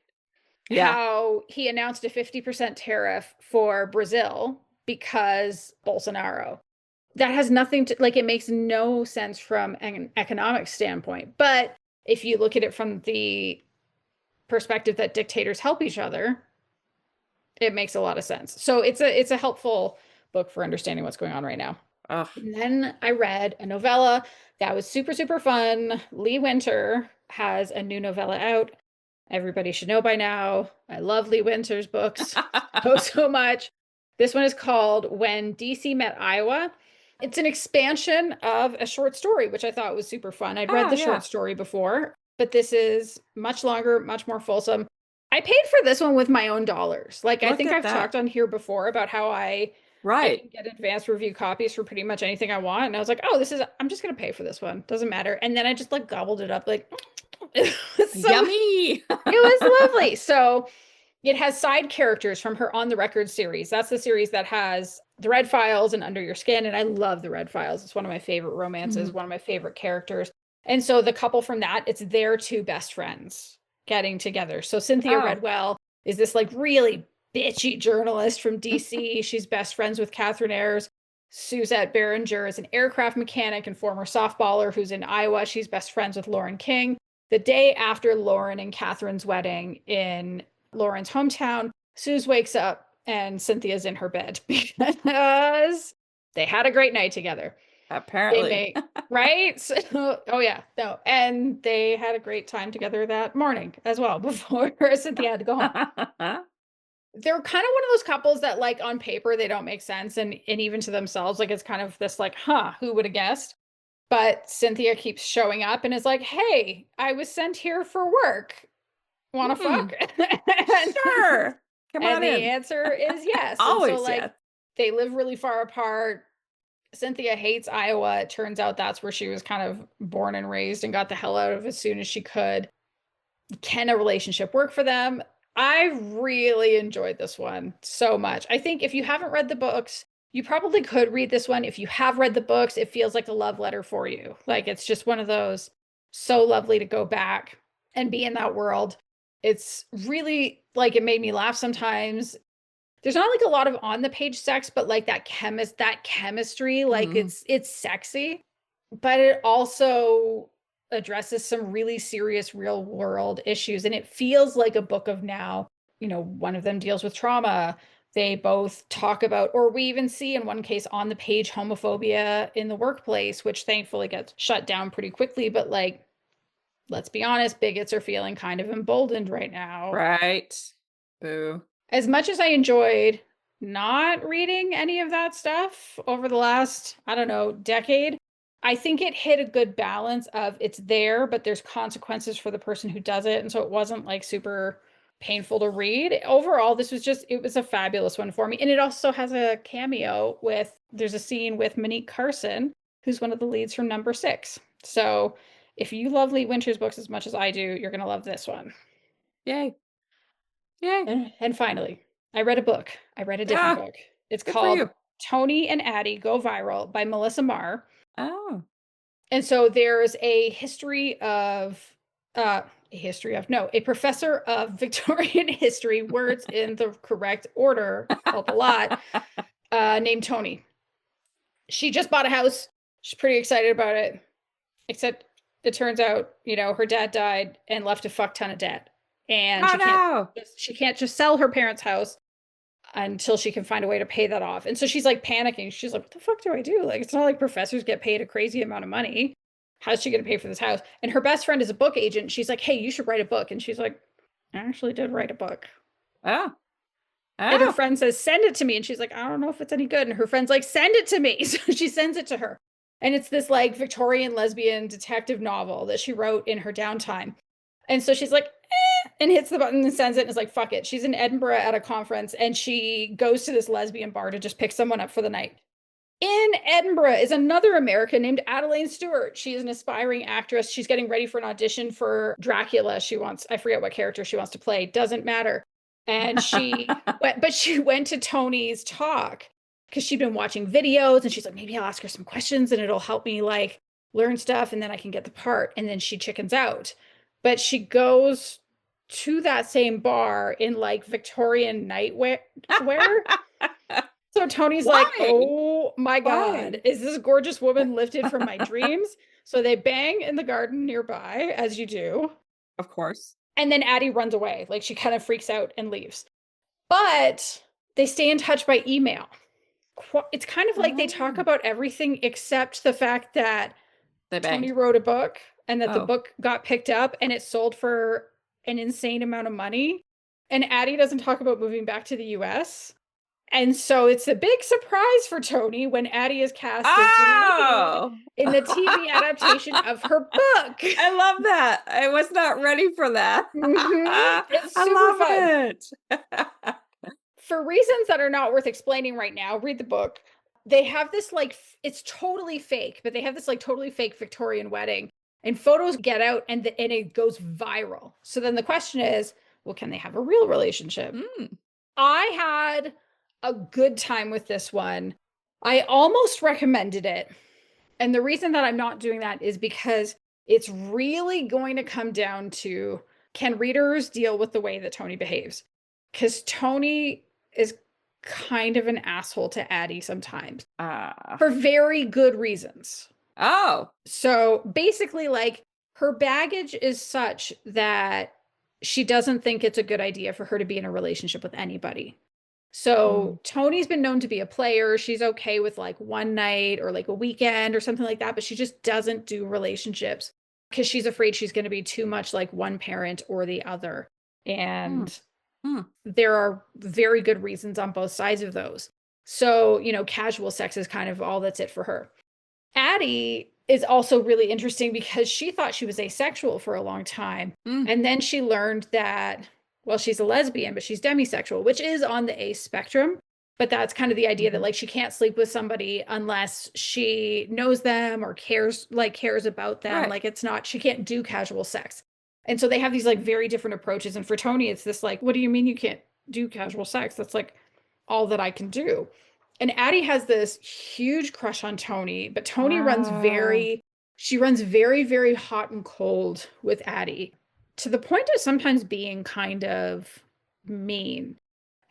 Yeah. how he announced a 50% tariff for Brazil because Bolsonaro. That has nothing to like, it makes no sense from an economic standpoint. But if you look at it from the perspective that dictators help each other, it makes a lot of sense. So it's a helpful book for understanding what's going on right now. Oh, And then I read a novella that was super, super fun. Lee Winter has a new novella out. Everybody should know by now. I love Lee Winter's books so much. This one is called When DC Met Iowa. It's an expansion of a short story, which I thought was super fun. I'd read oh the yeah. short story before, but this is much longer, much more fulsome. I paid for this one with my own dollars. Like I Look think at I've that. talked on here before about how I Right. can get advanced review copies for pretty much anything I want. And I was like, oh, I'm just gonna pay for this one. Doesn't matter. And then I just like gobbled it up like it was so Yummy. it was lovely. So it has side characters from her On the Record series. That's the series that has The Red Files and Under Your Skin. And I love The Red Files. It's one of my favorite romances, Mhm. one of my favorite characters. And so the couple from that, it's their two best friends getting together. So Cynthia Oh. Redwell is this like really bitchy journalist from DC. She's best friends with Catherine Ayers. Suzette Berenger is an aircraft mechanic and former softballer who's in Iowa. She's best friends with Lauren King. The day after Lauren and Catherine's wedding in Lauren's hometown, Suze wakes up and Cynthia's in her bed because they had a great night together. They Apparently. right? So, oh yeah, no. And they had a great time together that morning as well before Cynthia had to go home. They're kind of one of those couples that like on paper they don't make sense and even to themselves like it's kind of this like, huh, who would have guessed? But Cynthia keeps showing up and is like, "Hey, I was sent here for work. Want to fuck?" Sure. Come And on the in. answer is yes. And so Always like yes. they live really far apart. Cynthia hates Iowa. It turns out that's where she was kind of born and raised and got the hell out of as soon as she could. Can a relationship work for them? I really enjoyed this one so much. I think if you haven't read the books, you probably could read this one. If you have read the books, it feels like a love letter for you. Like it's just one of those so lovely to go back and be in that world. It's really like it made me laugh sometimes. There's not like a lot of on the page sex, but like that chemistry, like Mhm. it's sexy, but it also addresses some really serious real world issues. And it feels like a book of now. You know, one of them deals with trauma. They both talk about, or we even see in one case on the page, homophobia in the workplace, which thankfully gets shut down pretty quickly. But like, let's be honest, bigots are feeling kind of emboldened right now. Right. Boo. As much as I enjoyed not reading any of that stuff over the last, I don't know, decade, I think it hit a good balance of it's there, but there's consequences for the person who does it. And so it wasn't like super painful to read. Overall, this was just, it was a fabulous one for me. And it also has a cameo with, there's a scene with Monique Carson, who's one of the leads from Number Six. So if you love Lee Winter's books as much as I do, you're going to love this one. Yay. Yay. And finally, I read a book. I read a different Ah, book. It's good for called you. Tony and Addie Go Viral by Melissa Marr. Oh. And so there's a history of a professor of Victorian history, words in the correct order, help a lot, named Tony. She just bought a house. She's pretty excited about it. Except it turns out, you know, her dad died and left a fuck ton of debt. And Oh, no. she can't just sell her parents' house until she can find a way to pay that off. And so she's like panicking. She's like, what the fuck do I do? Like, it's not like professors get paid a crazy amount of money. How's she going to pay for this house? And her best friend is a book agent. She's like, hey, you should write a book. And she's like, I actually did write a book. Oh. And her Oh. friend says, send it to me. And she's like, I don't know if it's any good. And her friend's like, send it to me. So she sends it to her. And it's this like Victorian lesbian detective novel that she wrote in her downtime. And so she's like, and hits the button and sends it and is like, fuck it. She's in Edinburgh at a conference and she goes to this lesbian bar to just pick someone up for the night. In Edinburgh is another American named Adelaine Stewart. She is an aspiring actress. She's getting ready for an audition for Dracula. She wants, I forget what character she wants to play. Doesn't matter. And she went to Tony's talk because she'd been watching videos and she's like, maybe I'll ask her some questions and it'll help me like learn stuff and then I can get the part. And then she chickens out. But she goes to that same bar in like Victorian nightwear. So Tony's like, Why? oh my Why? God, is this gorgeous woman lifted from my dreams? So they bang in the garden nearby, as you do. Of course. And then Addie runs away. Like she kind of freaks out and leaves. But they stay in touch by email. It's kind of like they talk Oh. about everything except the fact that They Tony banged. wrote a book and that the Oh. book got picked up and it sold for an insane amount of money. And Addie doesn't talk about moving back to the US. And so it's a big surprise for Tony when Addie is cast as the lead Oh. in the TV adaptation of her book. I love that. I was not ready for that. It's I super love fun. it. For reasons that are not worth explaining right now, read the book. They have this like, it's totally fake, but they have this like totally fake Victorian wedding. And photos get out and it goes viral. So then the question is, well, can they have a real relationship? Mm. I had a good time with this one. I almost recommended it. And the reason that I'm not doing that is because it's really going to come down to, can readers deal with the way that Tony behaves? Because Tony is kind of an asshole to Addie sometimes Ah. for very good reasons. Oh. So basically, like, her baggage is such that she doesn't think it's a good idea for her to be in a relationship with anybody. So Tony's been known to be a player. She's okay with like one night or like a weekend or something like that, but she just doesn't do relationships because she's afraid she's going to be too much like one parent or the other. Mm. And Mm. there are very good reasons on both sides of those. So, you know, casual sex is kind of all that's it for her. Addie is also really interesting because she thought she was asexual for a long time. Mm. And then she learned that, well, she's a lesbian, but she's demisexual, which is on the ace spectrum. But that's kind of the idea that like she can't sleep with somebody unless she knows them or cares about them. Right. Like it's not, she can't do casual sex. And so they have these like very different approaches. And for Tony, it's this like, what do you mean you can't do casual sex? That's like all that I can do. And Addie has this huge crush on Tony, but Tony Ah. she runs very, very hot and cold with Addie to the point of sometimes being kind of mean.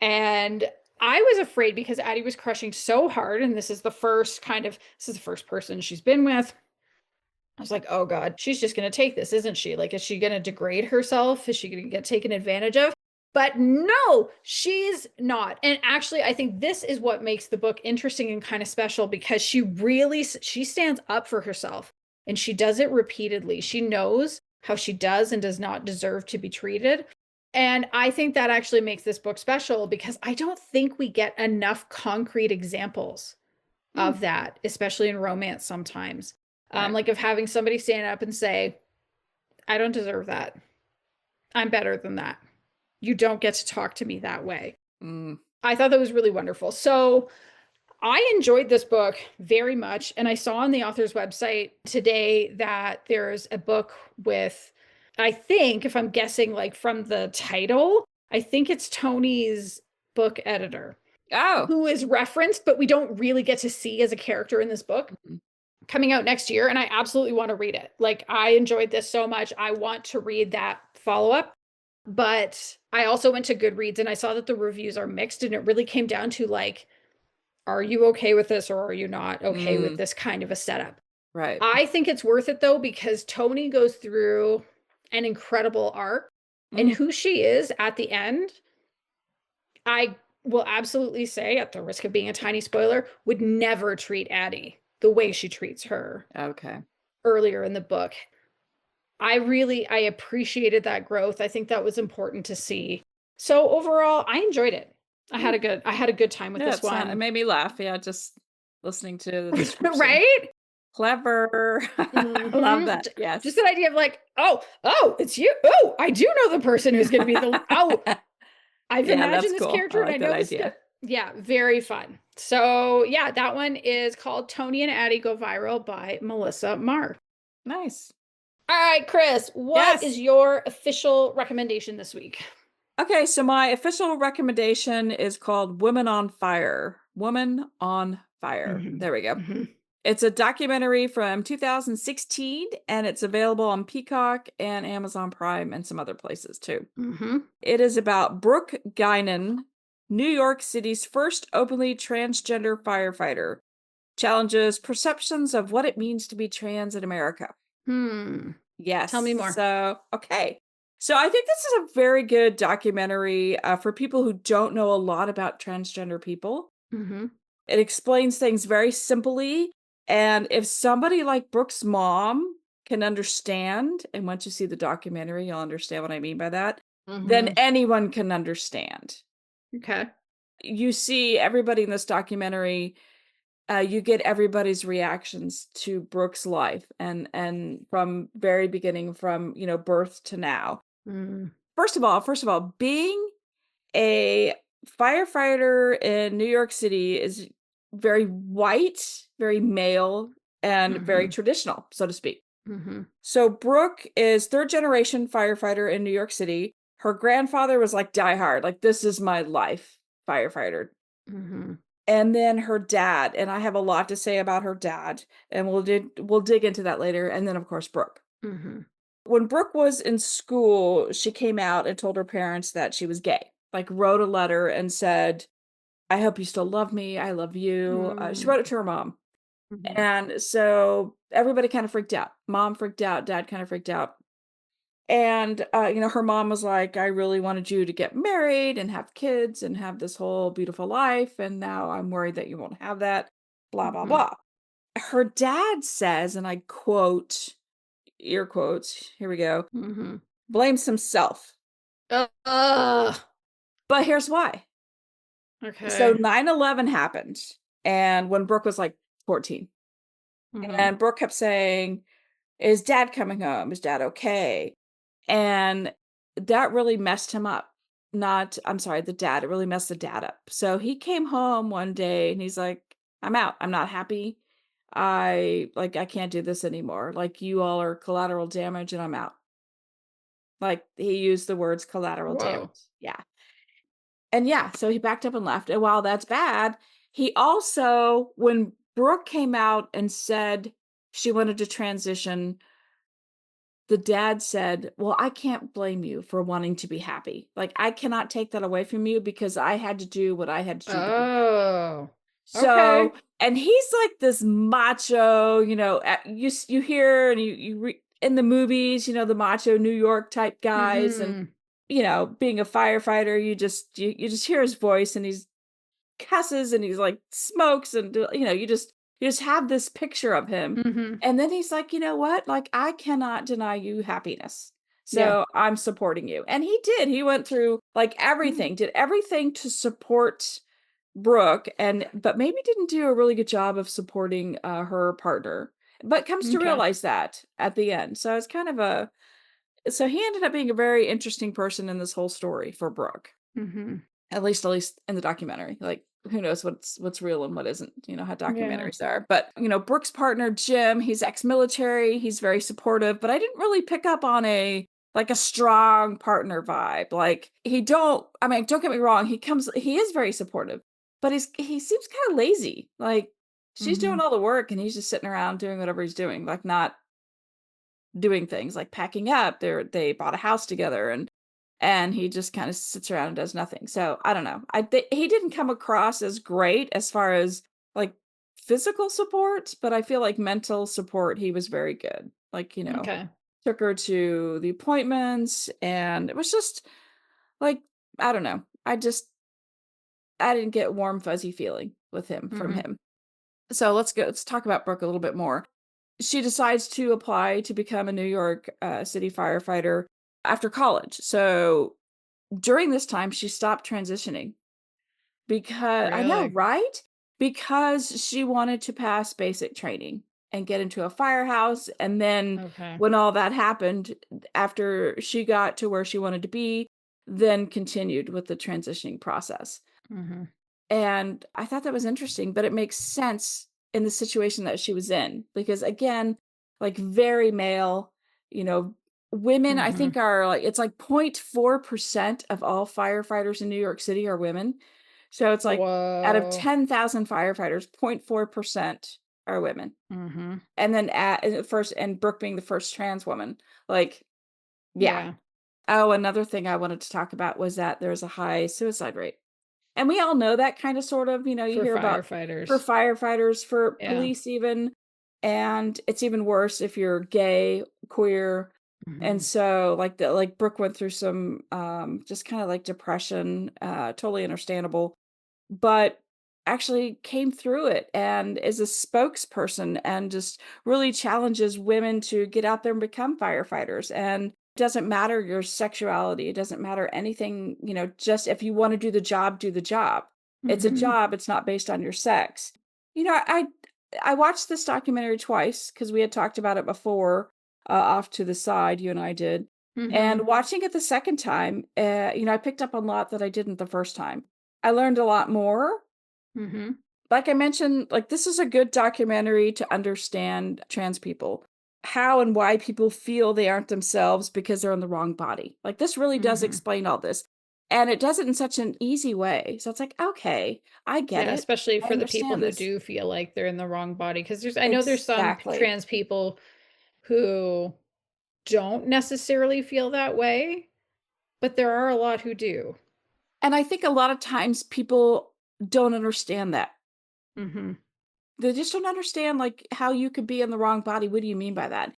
And I was afraid because Addie was crushing so hard, and this is the first person she's been with. I was like, oh God, she's just going to take this, isn't she? Like, is she going to degrade herself? Is she going to get taken advantage of? But no, she's not. And actually, I think this is what makes the book interesting and kind of special because she stands up for herself and she does it repeatedly. She knows how she does and does not deserve to be treated. And I think that actually makes this book special because I don't think we get enough concrete examples Mm. of that, especially in romance sometimes. Right. Like of having somebody stand up and say, I don't deserve that. I'm better than that. You don't get to talk to me that way. Mm. I thought that was really wonderful. So I enjoyed this book very much. And I saw on the author's website today that there's a book with, I think, if I'm guessing, like from the title, I think it's Tony's book editor Oh. who is referenced, but we don't really get to see as a character in this book, Mhm. coming out next year. And I absolutely want to read it. Like, I enjoyed this so much. I want to read that follow up. But I also went to Goodreads and I saw that the reviews are mixed. And it really came down to like, are you okay with this or are you not okay with Mm. this kind of a setup? Right. I think it's worth it though, because Tony goes through an incredible arc, and Mm. who she is at the end, I will absolutely say, at the risk of being a tiny spoiler, would never treat Addie the way she treats her Okay. earlier in the book. I appreciated that growth. I think that was important to see. So overall, I enjoyed it. Mm. I had a good time with Yeah, this it one. made me laugh. Yeah, just listening to the description. Right? Clever. I love Mhm. that. Yes. Just that idea of like, oh, it's you. Oh, I do know the person who's going to be the oh, I've Yeah, that's imagined this cool. I character and I like that know this is good. idea. Yeah, very fun. So yeah, that one is called Tony and Addie Go Viral by Melissa Marr. Nice. All right, Kris, what is Yes. your official recommendation this week? Okay, so my official recommendation is called Women on Fire. Woman on Fire. Mhm, There we go. mhm, It's a documentary from 2016 and it's available on Peacock and Amazon Prime and some other places too. mhm, It is about Brooke Guinan, New York City's first openly transgender firefighter, challenges perceptions of what it means to be trans in America. hmm. Tell me Yes. more. Okay. So I think this is a very good documentary for people who don't know a lot about transgender people. Mhm, It explains things very simply. And if somebody like Brooke's mom can understand, and once you see the documentary, you'll understand what I mean by that, then mhm. anyone can understand. Okay. You see everybody in this documentary, you get everybody's reactions to Brooke's life and from very beginning, from birth to now. Mm, First of all, being a firefighter in New York City is very white, very male, and very mhm, traditional, so to speak. mhm, So Brooke is third generation firefighter in New York City. Her grandfather was like diehard, like this is my life, firefighter. mhm. And then her dad, and I have a lot to say about her dad, and we'll dig into that later. And then of course Brooke. Mhm. When Brooke was in school, she came out and told her parents that she was gay. Like, wrote a letter and said, "I hope you still love me. I love you." She Mm. wrote it to her mom. Mhm. And so everybody kind of freaked out. Mom freaked out, dad kind of freaked out. And, her mom was like, "I really wanted you to get married and have kids and have this whole beautiful life. And now I'm worried that you won't have that, blah, blah, Mhm. blah." Her dad says, and I quote, ear quotes, here we go, Mhm. blames himself. Ugh. But here's why. So Okay. 9/11 happened. And when Brooke was like 14, Mhm. and Brooke kept saying, "Is dad coming home? Is dad okay?" And that really messed him up. Not I'm sorry, the dad, it really messed the dad up. So he came home one day and he's like, "I'm out. I'm not happy. I can't do this anymore. Like, you all are collateral damage and I'm out." Like, he used the words collateral Whoa. damage. Yeah. And yeah, so he backed up and left. And while that's bad, he also, when Brooke came out and said she wanted to transition, the dad said, "Well, I can't blame you for wanting to be happy. Like, I cannot take that away from you because I had to do what I had to do to be happy." Oh. So, Okay. and he's like this macho, you hear and in the movies, the macho New York type guys, and Mhm. being a firefighter, you just hear his voice and he's cusses and he's like smokes and you just have this picture of him. Mhm. And then he's like, "You know what? Like, I cannot deny you happiness. Yeah. So I'm supporting you." And he did. He went through like Mhm. everything, did everything to support Brooke, but maybe didn't do a really good job of supporting her partner. But comes to Okay. realize that at the end. So it's kind of a so he ended up being a very interesting person in this whole story for Brooke. Mhm. At least in the documentary. Like, who knows what's real and what isn't, how Yeah. documentaries are. But, Brooke's partner, Jim, he's ex-military, he's very supportive, but I didn't really pick up on a strong partner vibe. Like, I mean, don't get me wrong, he is very supportive, but he seems kind of lazy. Like, she's doing Mhm. all the work and he's just sitting around doing whatever he's doing, like not doing things like packing up. They bought a house together and he just kind of sits around and does nothing. So I don't know. He didn't come across as great as far as like physical support, but I feel like mental support he was very good. Like, Okay. took her to the appointments and it was just like I don't know. I didn't get warm fuzzy feeling with him from Mhm. him. So let's talk about Brooke a little bit more. She decides to apply to become a New York City firefighter after college. So during this time, she stopped transitioning because I know, Really? right? Because she wanted to pass basic training and get into a firehouse. And then Okay. when all that happened, after she got to where she wanted to be, then continued with the transitioning process. Mhm. And I thought that was interesting, but it makes sense in the situation that she was in because again, like very male, you know, women I think Mhm. are like it's like 0.4% of all firefighters in New York City are women. So it's like out of Whoa. 10,000 firefighters, 0.4% are women. Mhm. And then and Brooke being the first trans woman, like yeah. Yeah. Oh, another thing I wanted to talk about was that there's a high suicide rate. And we all know that kind of sort of, you For hear about for firefighters. firefighters, for Yeah. police even, and it's even worse if you're gay, queer. And Mhm. so like Brooke went through some just kind of like depression, totally understandable, but actually came through it and is a spokesperson and just really challenges women to get out there and become firefighters. And it doesn't matter your sexuality, it doesn't matter anything, just if you want to do the job, do the job. It's a Mhm. job, it's not based on your sex. You know, I watched this documentary twice because we had talked about it before, off to the side, you and I did. And Mhm. watching it the second time, I picked up on a lot that I didn't the first time. I learned a lot more. Mhm. Like I mentioned, like this is a good documentary to understand trans people, how and why people feel they aren't themselves because they're in the wrong body. Like this really does Mhm. explain all this. And it does it in such an easy way. So it's like, okay, I get Yeah, it. especially I for the people understand who this. do feel like they're in the wrong body, because I know there's some Exactly. trans people who don't necessarily feel that way, but there are a lot who do. And I think a lot of times people don't understand that. Mm-hmm. They just don't understand, like, how you could be in the wrong body. What do you mean by that?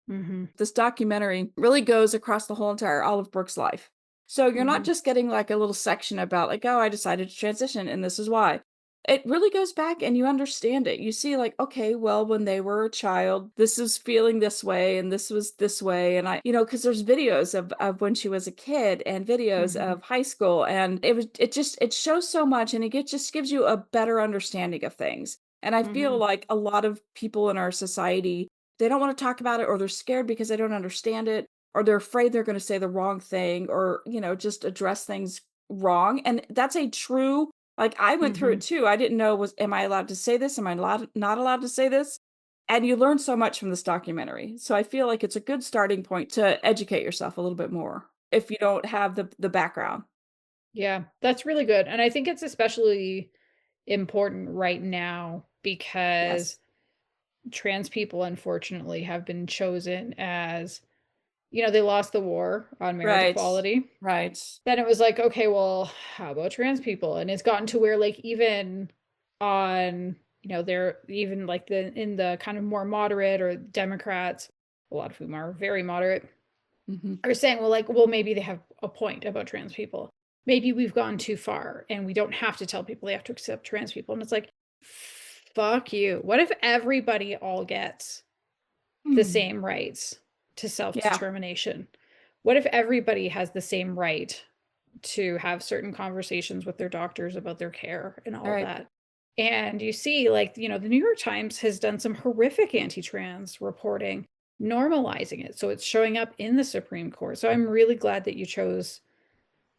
Mm-hmm. This documentary really goes across the whole entire Olive Brooke's life. So you're not Mm-hmm. just getting like a little section about like, oh, I decided to transition and this is why. It really goes back and you understand it. You see, like, okay, well, when they were a child, this was feeling this way and this was this way. And because there's videos of when she was a kid and videos Mm-hmm. of high school. And it shows so much and just gives you a better understanding of things. And I feel Mm-hmm. like a lot of people in our society, they don't want to talk about it or they're scared because they don't understand it or they're afraid they're going to say the wrong thing or, just address things wrong. And that's a true, like I went through Mm-hmm. it too. I didn't know am I allowed to say this? Am I not allowed to say this? And you learn so much from this documentary. So I feel like it's a good starting point to educate yourself a little bit more if you don't have the background. Yeah, that's really good. And I think it's especially important right now because Yes. trans people, unfortunately, have been chosen as, they lost the war on marriage Right. equality. Right. Then it was like, okay, well, how about trans people? And it's gotten to where, like, even on, they're even like in the kind of more moderate or Democrats, a lot of whom are very moderate, Hmm. are saying, well, maybe they have a point about trans people. Maybe we've gone too far and we don't have to tell people they have to accept trans people. And it's like, fuck you. What if everybody all gets the Hmm. same rights to Yeah. self-determination? What if everybody has the same right to have certain conversations with their doctors about their care and all All of right. that? And you see, like, the New York Times has done some horrific anti-trans reporting, normalizing it. So it's showing up in the Supreme Court. So I'm really glad that you chose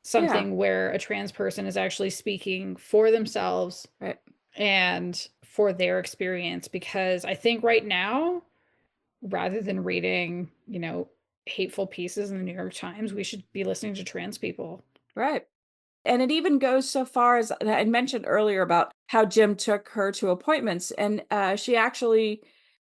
Yeah. something where a trans person is actually speaking for themselves Right. and for their experience, because I think right now, rather than reading, hateful pieces in the New York Times, we should be listening to trans people. Right. And it even goes so far as I mentioned earlier about how Jim took her to appointments, and she actually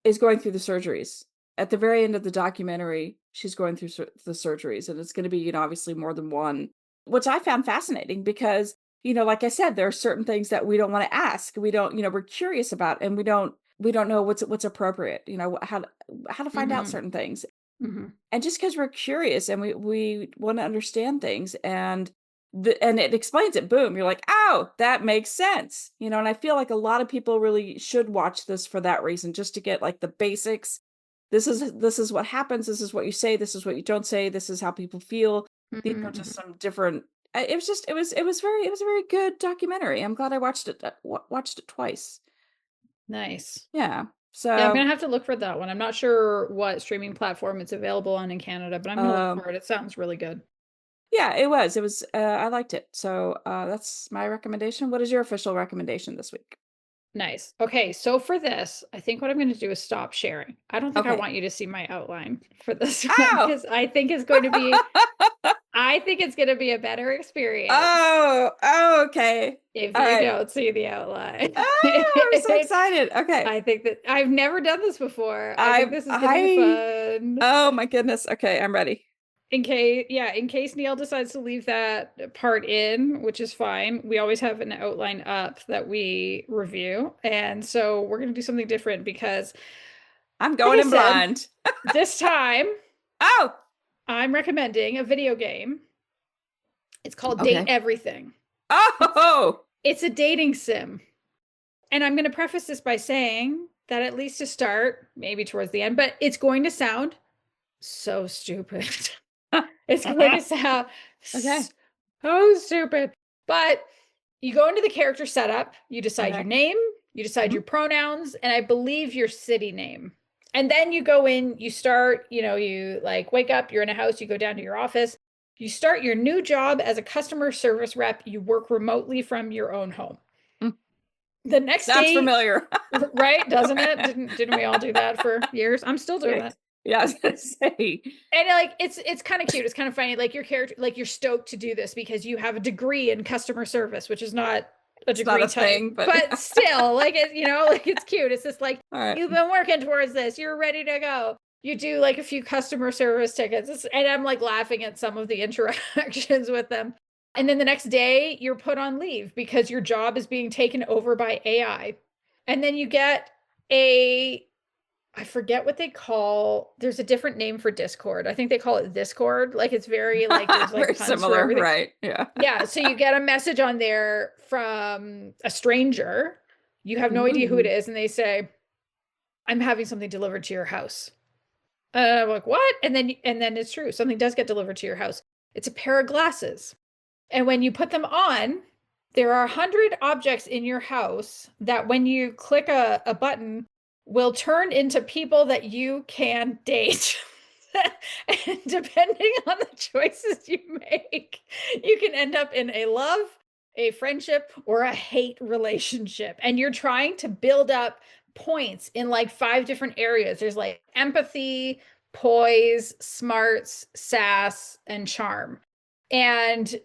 is going through the surgeries. At the very end of the documentary, she's going through the surgeries, and it's going to be, obviously more than one, which I found fascinating because, like I said, there are certain things that we don't want to ask. We don't, we're curious about, and we don't know what's appropriate, how to find out Mm-hmm. certain things. Mm-hmm. And just because 'cause we're curious and we wanna understand things and it explains it, boom, you're like, "Oh, that makes sense." And I feel like a lot of people really should watch this for that reason, just to get, like, the basics. This is what happens, this is what you say, this is what you don't say, this is how people feel. These are just Mm-hmm. some different it was just it was a very good documentary. I'm glad I watched it, watched it twice. Nice. Yeah. Yeah, I'm So, gonna have to look for that one. I'm not sure what streaming platform it's available on in Canada, but I'm gonna look um for it. It sounds really good. yeah, it was, I liked it. So, that's my recommendation. What is your official recommendation this week? Nice. Okay, so for this, I think what I'm going to do is stop sharing. I don't think I Okay. want you to see my outline for this one Oh! because I think it's going to be a better experience Oh, oh, okay. if you Alright. don't see the outline. Oh, I'm so excited. Okay. I think that I've never done this before. I think I this is going to be I fun. oh my goodness. Okay, I'm ready. In case Neil decides to leave that part in, which is fine. We always have an outline up that we review. And so we're going to do something different because, I'm like going I in said, blind. this time Oh! I'm recommending a video game. It's called Date Okay. Everything. It's Oh! it's a dating sim. And I'm going to preface this by saying that, at least to start, maybe towards the end, but it's going to sound so stupid. It's going to sound Okay. so stupid. But you go into the character setup, you decide your Okay. name, you decide Mhm. your pronouns, and I believe your city name. And then you go in, you start, you like wake up, you're in a house, you go down to your office, you start your new job as a customer service rep, you work remotely from your own home. Mm. The next Sounds day, familiar. right? Doesn't it? Didn't we all do that for years? I'm still doing Right. that. Yeah, I was gonna say. And like it's kind of cute. It's kind of funny. Like your character, like you're stoked to do this because you have a degree in customer service, which is not a It's not degree a type, thing, but but still, like like it's cute. It's just like alright. you've been working towards this. You're ready to go. You do like a few customer service tickets, and I'm like laughing at some of the interactions with them. And then the next day you're put on leave because your job is being taken over by AI. And then you get a, I forget what they call, there's a different name for Discord. I think they call it Discord. Like it's very like there's like Very puns for similar, everything. right? Yeah. Yeah, so you get a message on there from a stranger. You have no idea who it Ooh. is, and they say, "I'm having something delivered to your house." I'm like, "What?" And then it's true. Something does get delivered to your house. It's a pair of glasses. And when you put them on, there are 100 objects in your house that when you click a button will turn into people that you can date. And depending on the choices you make, you can end up in a love, a friendship, or a hate relationship. And you're trying to build up points in like 5 different areas. There's like empathy, poise, smarts, sass, and charm. And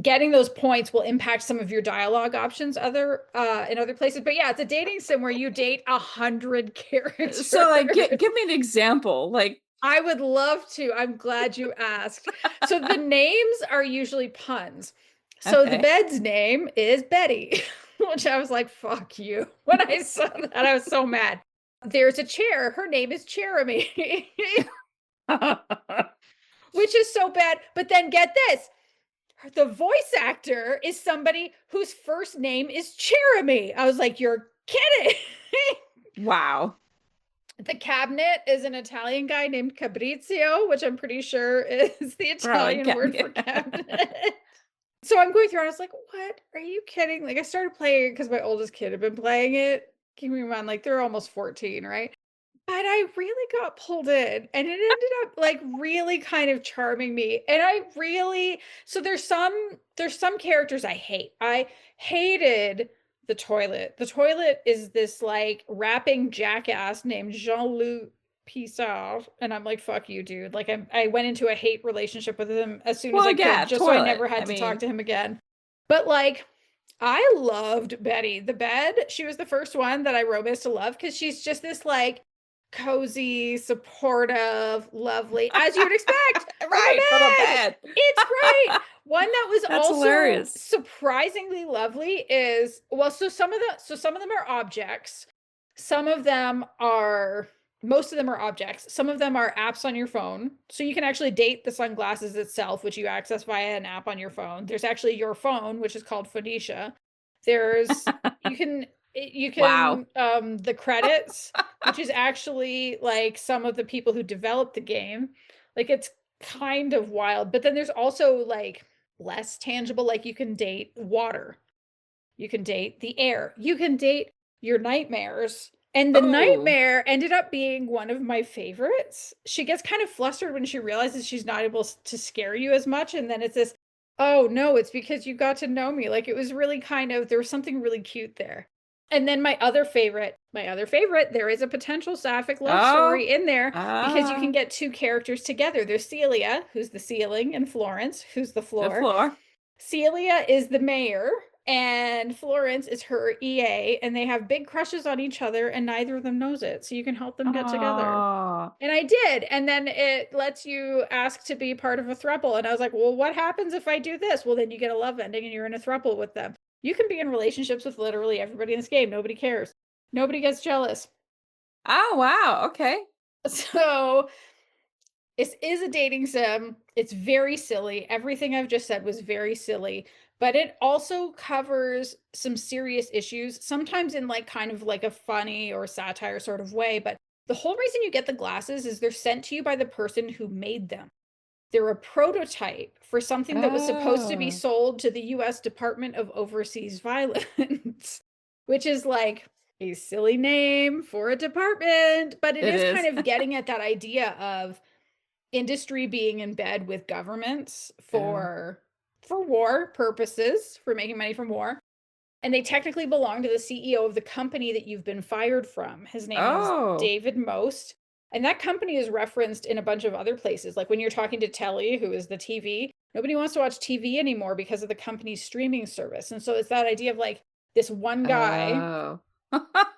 getting those points will impact some of your dialogue options in other places. But yeah, it's a dating sim where you date 100 characters. So like give me an example. Like I would love to. I'm glad you asked. So the names are usually puns. So the okay. bed's name is Betty, which I was like, fuck you. When I saw that, I was so mad. There's a chair. Her name is Jeremy, which is so bad. But then get this, the voice actor is somebody whose first name is Jeremy. I was like, you're kidding. Wow. The cabinet is an Italian guy named Cabrizio, which I'm pretty sure is the Probably Italian word for cabinet. So I'm going through and I was like, what? Are you kidding? Like I started playing it because my oldest kid had been playing it. Keep in mind, like they're almost 14, right? But I really got pulled in and it ended up like really kind of charming me. And I really, so there's some characters I hate. I hated the toilet. The toilet is this like rapping jackass named Jean-Luc Pissarro. And I'm like, fuck you, dude. Like I went into a hate relationship with him as soon as Well, I yeah, could, just so I toilet. never had I to talk mean, to him again. But like I loved Betty. The bed, she was the first one that I romanced to love because she's just this like cozy, supportive, lovely, as you would expect from right, from a a bed. bed. It's great. One that was That's also hilarious. surprisingly lovely is, well, so some of them are objects. Some of them are Most of them are objects. Some of them are apps on your phone. So you can actually date the sunglasses itself, which you access via an app on your phone. There's actually your phone, which is called Phoenicia. There's you can Wow. the credits, which is actually like some of the people who developed the game. Like it's kind of wild. But then there's also like less tangible, like you can date water, you can date the air, you can date your nightmares. And the Oh, nightmare ended up being one of my favorites. She gets kind of flustered when she realizes she's not able to scare you as much. And then it's this, oh no, it's because you got to know me. Like it was really kind of, there was something really cute there. And then my other favorite, there is a potential sapphic love oh, story in there because you ah, can get 2 characters together. There's Celia, who's the ceiling, and Florence, who's the the floor. floor. Celia is the mayor and Florence is her EA, and they have big crushes on each other and neither of them knows it. So you can help them get together. Oh, And I did. And then it lets you ask to be part of a throuple. And I was like, well, what happens if I do this? Well, then you get a love ending and you're in a throuple with them. You can be in relationships with literally everybody in this game. Nobody cares. Nobody gets jealous. oh, wow. Okay. So this is a dating sim. It's very silly. Everything I've just said was very silly, but it also covers some serious issues, sometimes in like kind of like a funny or satire sort of way. But the whole reason you get the glasses is they're sent to you by the person who made them. They're a prototype for something that was supposed to be Oh, sold to the US Department of Overseas Violence, which is like a silly name for a department, but it it is kind is. of getting at that idea of industry being in bed with governments Oh. for war purposes, for making money from war. And they technically belong to the CEO of the company that you've been fired from. His name is Oh, David Most. And that company is referenced in a bunch of other places. Like when you're talking to Telly, who is the TV, nobody wants to watch TV anymore because of the company's streaming service. And so it's that idea of like this one guy oh.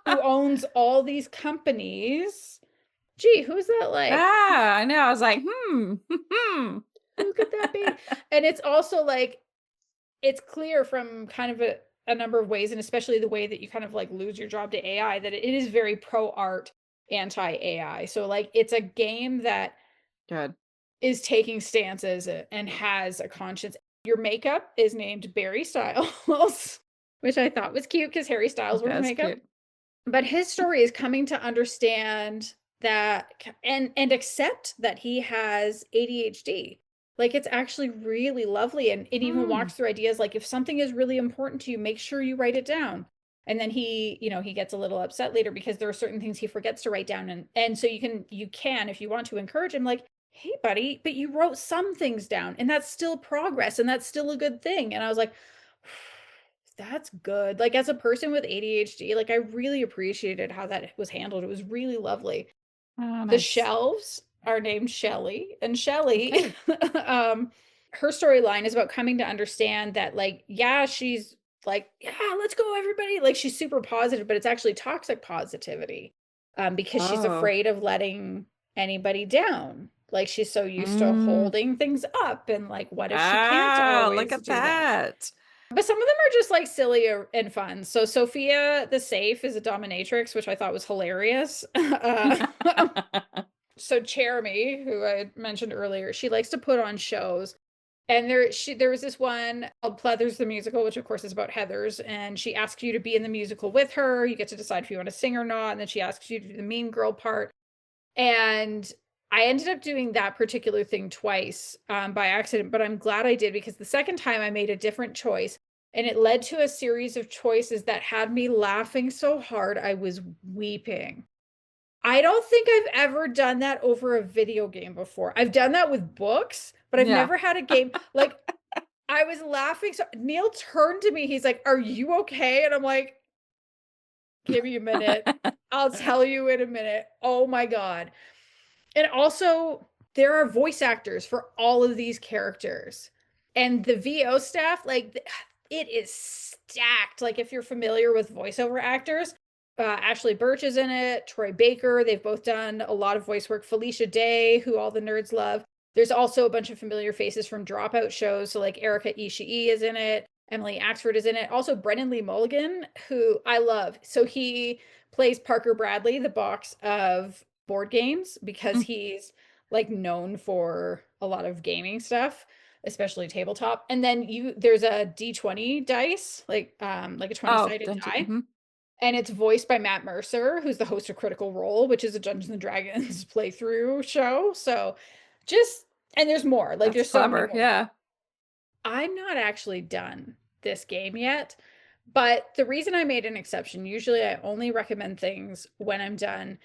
who owns all these companies Gee, who's that like? I know. I was like, hmm. Who could that be? And it's also like, it's clear from kind of a number of ways, and especially the way that you kind of like lose your job to AI, that it is very pro art, anti AI. So like it's a game that Good. is taking stances and has a conscience. Your makeup is named Barry Styles, which I thought was cute because Harry Styles wears That's makeup. cute. But his story is coming to understand that and accept that he has ADHD. Like it's actually really lovely, and it even Mm. walks through ideas like if something is really important to you, make sure you write it down. And then he gets a little upset later because there are certain things he forgets to write down, and so you can if you want to encourage him, like, hey buddy, but you wrote some things down and that's still progress and that's still a good thing. And I was like, that's good. Like, as a person with ADHD, like, I really appreciated how that was handled. It was really lovely. Oh, The nice. shelves are named Shelly, and Shelly, Okay. um, her storyline is about coming to understand that, like, yeah, she's like, "Yeah, let's go, everybody." Like, she's super positive, but it's actually toxic positivity, because she's Oh. afraid of letting anybody down. Like, she's so used to Mm. holding things up, and, like, what if she can't Look always at do that? that. But some of them are just, like, silly and fun. So Sophia the Safe is a dominatrix, which I thought was hilarious. So Jeremy, who I mentioned earlier, she likes to put on shows. And there was this one called Pleathers the Musical, which of course is about Heathers, and she asks you to be in the musical with her. You get to decide if you want to sing or not, and then she asks you to do the mean girl part. And I ended up doing that particular thing twice, by accident, but I'm glad I did because the second time I made a different choice, and it led to a series of choices that had me laughing so hard I was weeping. I don't think I've ever done that over a video game before. I've done that with books, but I've Yeah. never had a game like, I was laughing so Neil turned to me, he's like, "Are you okay?" And I'm like, "Give me a minute. I'll tell you in a minute." Oh my god. And also, there are voice actors for all of these characters. And the VO staff, like, it is stacked. Like, if you're familiar with voiceover actors, Ashley Birch is in it, Troy Baker. They've both done a lot of voice work. Felicia Day, who all the nerds love. There's also a bunch of familiar faces from Dropout shows. So, like, Erica Ishii is in it. Emily Axford is in it. Also, Brennan Lee Mulligan, who I love. So he plays Parker Bradley, the box of board games, because Mm. he's like known for a lot of gaming stuff, especially tabletop. And then there's a D20 dice, like a 20 Oh, sided don't you? die, and it's voiced by Matt Mercer, who's the host of Critical Role, which is a Dungeons and Dragons playthrough show. So just and there's more. Like That's there's so many clever. more. Yeah. I'm not actually done this game yet, but the reason I made an exception, usually I only recommend things when I'm done,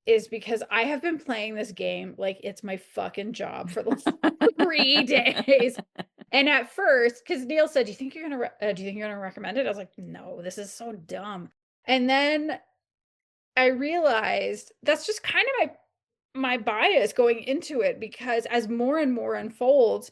is because I have been playing this game like it's my fucking job for the last 3 days. And at first, because Neil said, do you think you're gonna recommend it?" I was like, "No, this is so dumb." And then I realized that's just kind of my bias going into it, because as more and more unfolds,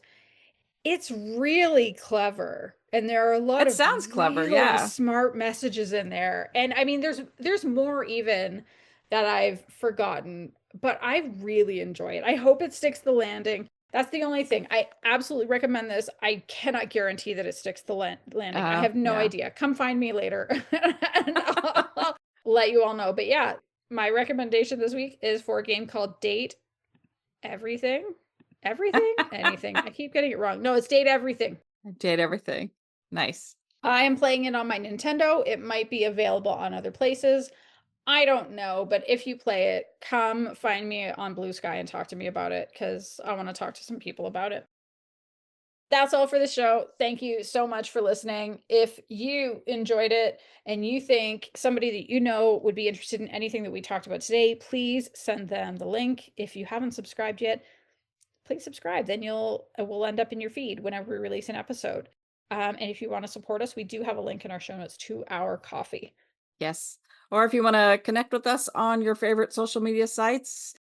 it's really clever, and there are a lot It of sounds clever. really Yeah. smart messages in there. And I mean, there's more even that I've forgotten, but I really enjoy it. I hope it sticks the landing. That's the only thing. I absolutely recommend this. I cannot guarantee that it sticks the landing. I have no Yeah. idea. Come find me later and I'll let you all know. But yeah, my recommendation this week is for a game called Date Everything. Everything? Anything. I keep getting it wrong. No, it's Date Everything. I did everything. Nice. I am playing it on my Nintendo. It might be available on other places. I don't know, but if you play it, come find me on Blue Sky and talk to me about it, because I want to talk to some people about it. That's all for the show. Thank you so much for listening. If you enjoyed it and you think somebody that you know would be interested in anything that we talked about today, please send them the link. If you haven't subscribed yet, please subscribe. Then it will end up in your feed whenever we release an episode. And if you want to support us, we do have a link in our show notes to our coffee. Yes. Or if you want to connect with us on your favorite social media sites,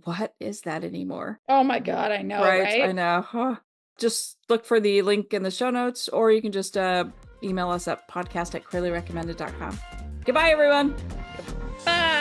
what is that anymore? Oh my God, I know, Right. I right? know. Huh. Just look for the link in the show notes, or you can just email us at podcast@queerlyrecommended.com. Goodbye, everyone. Bye.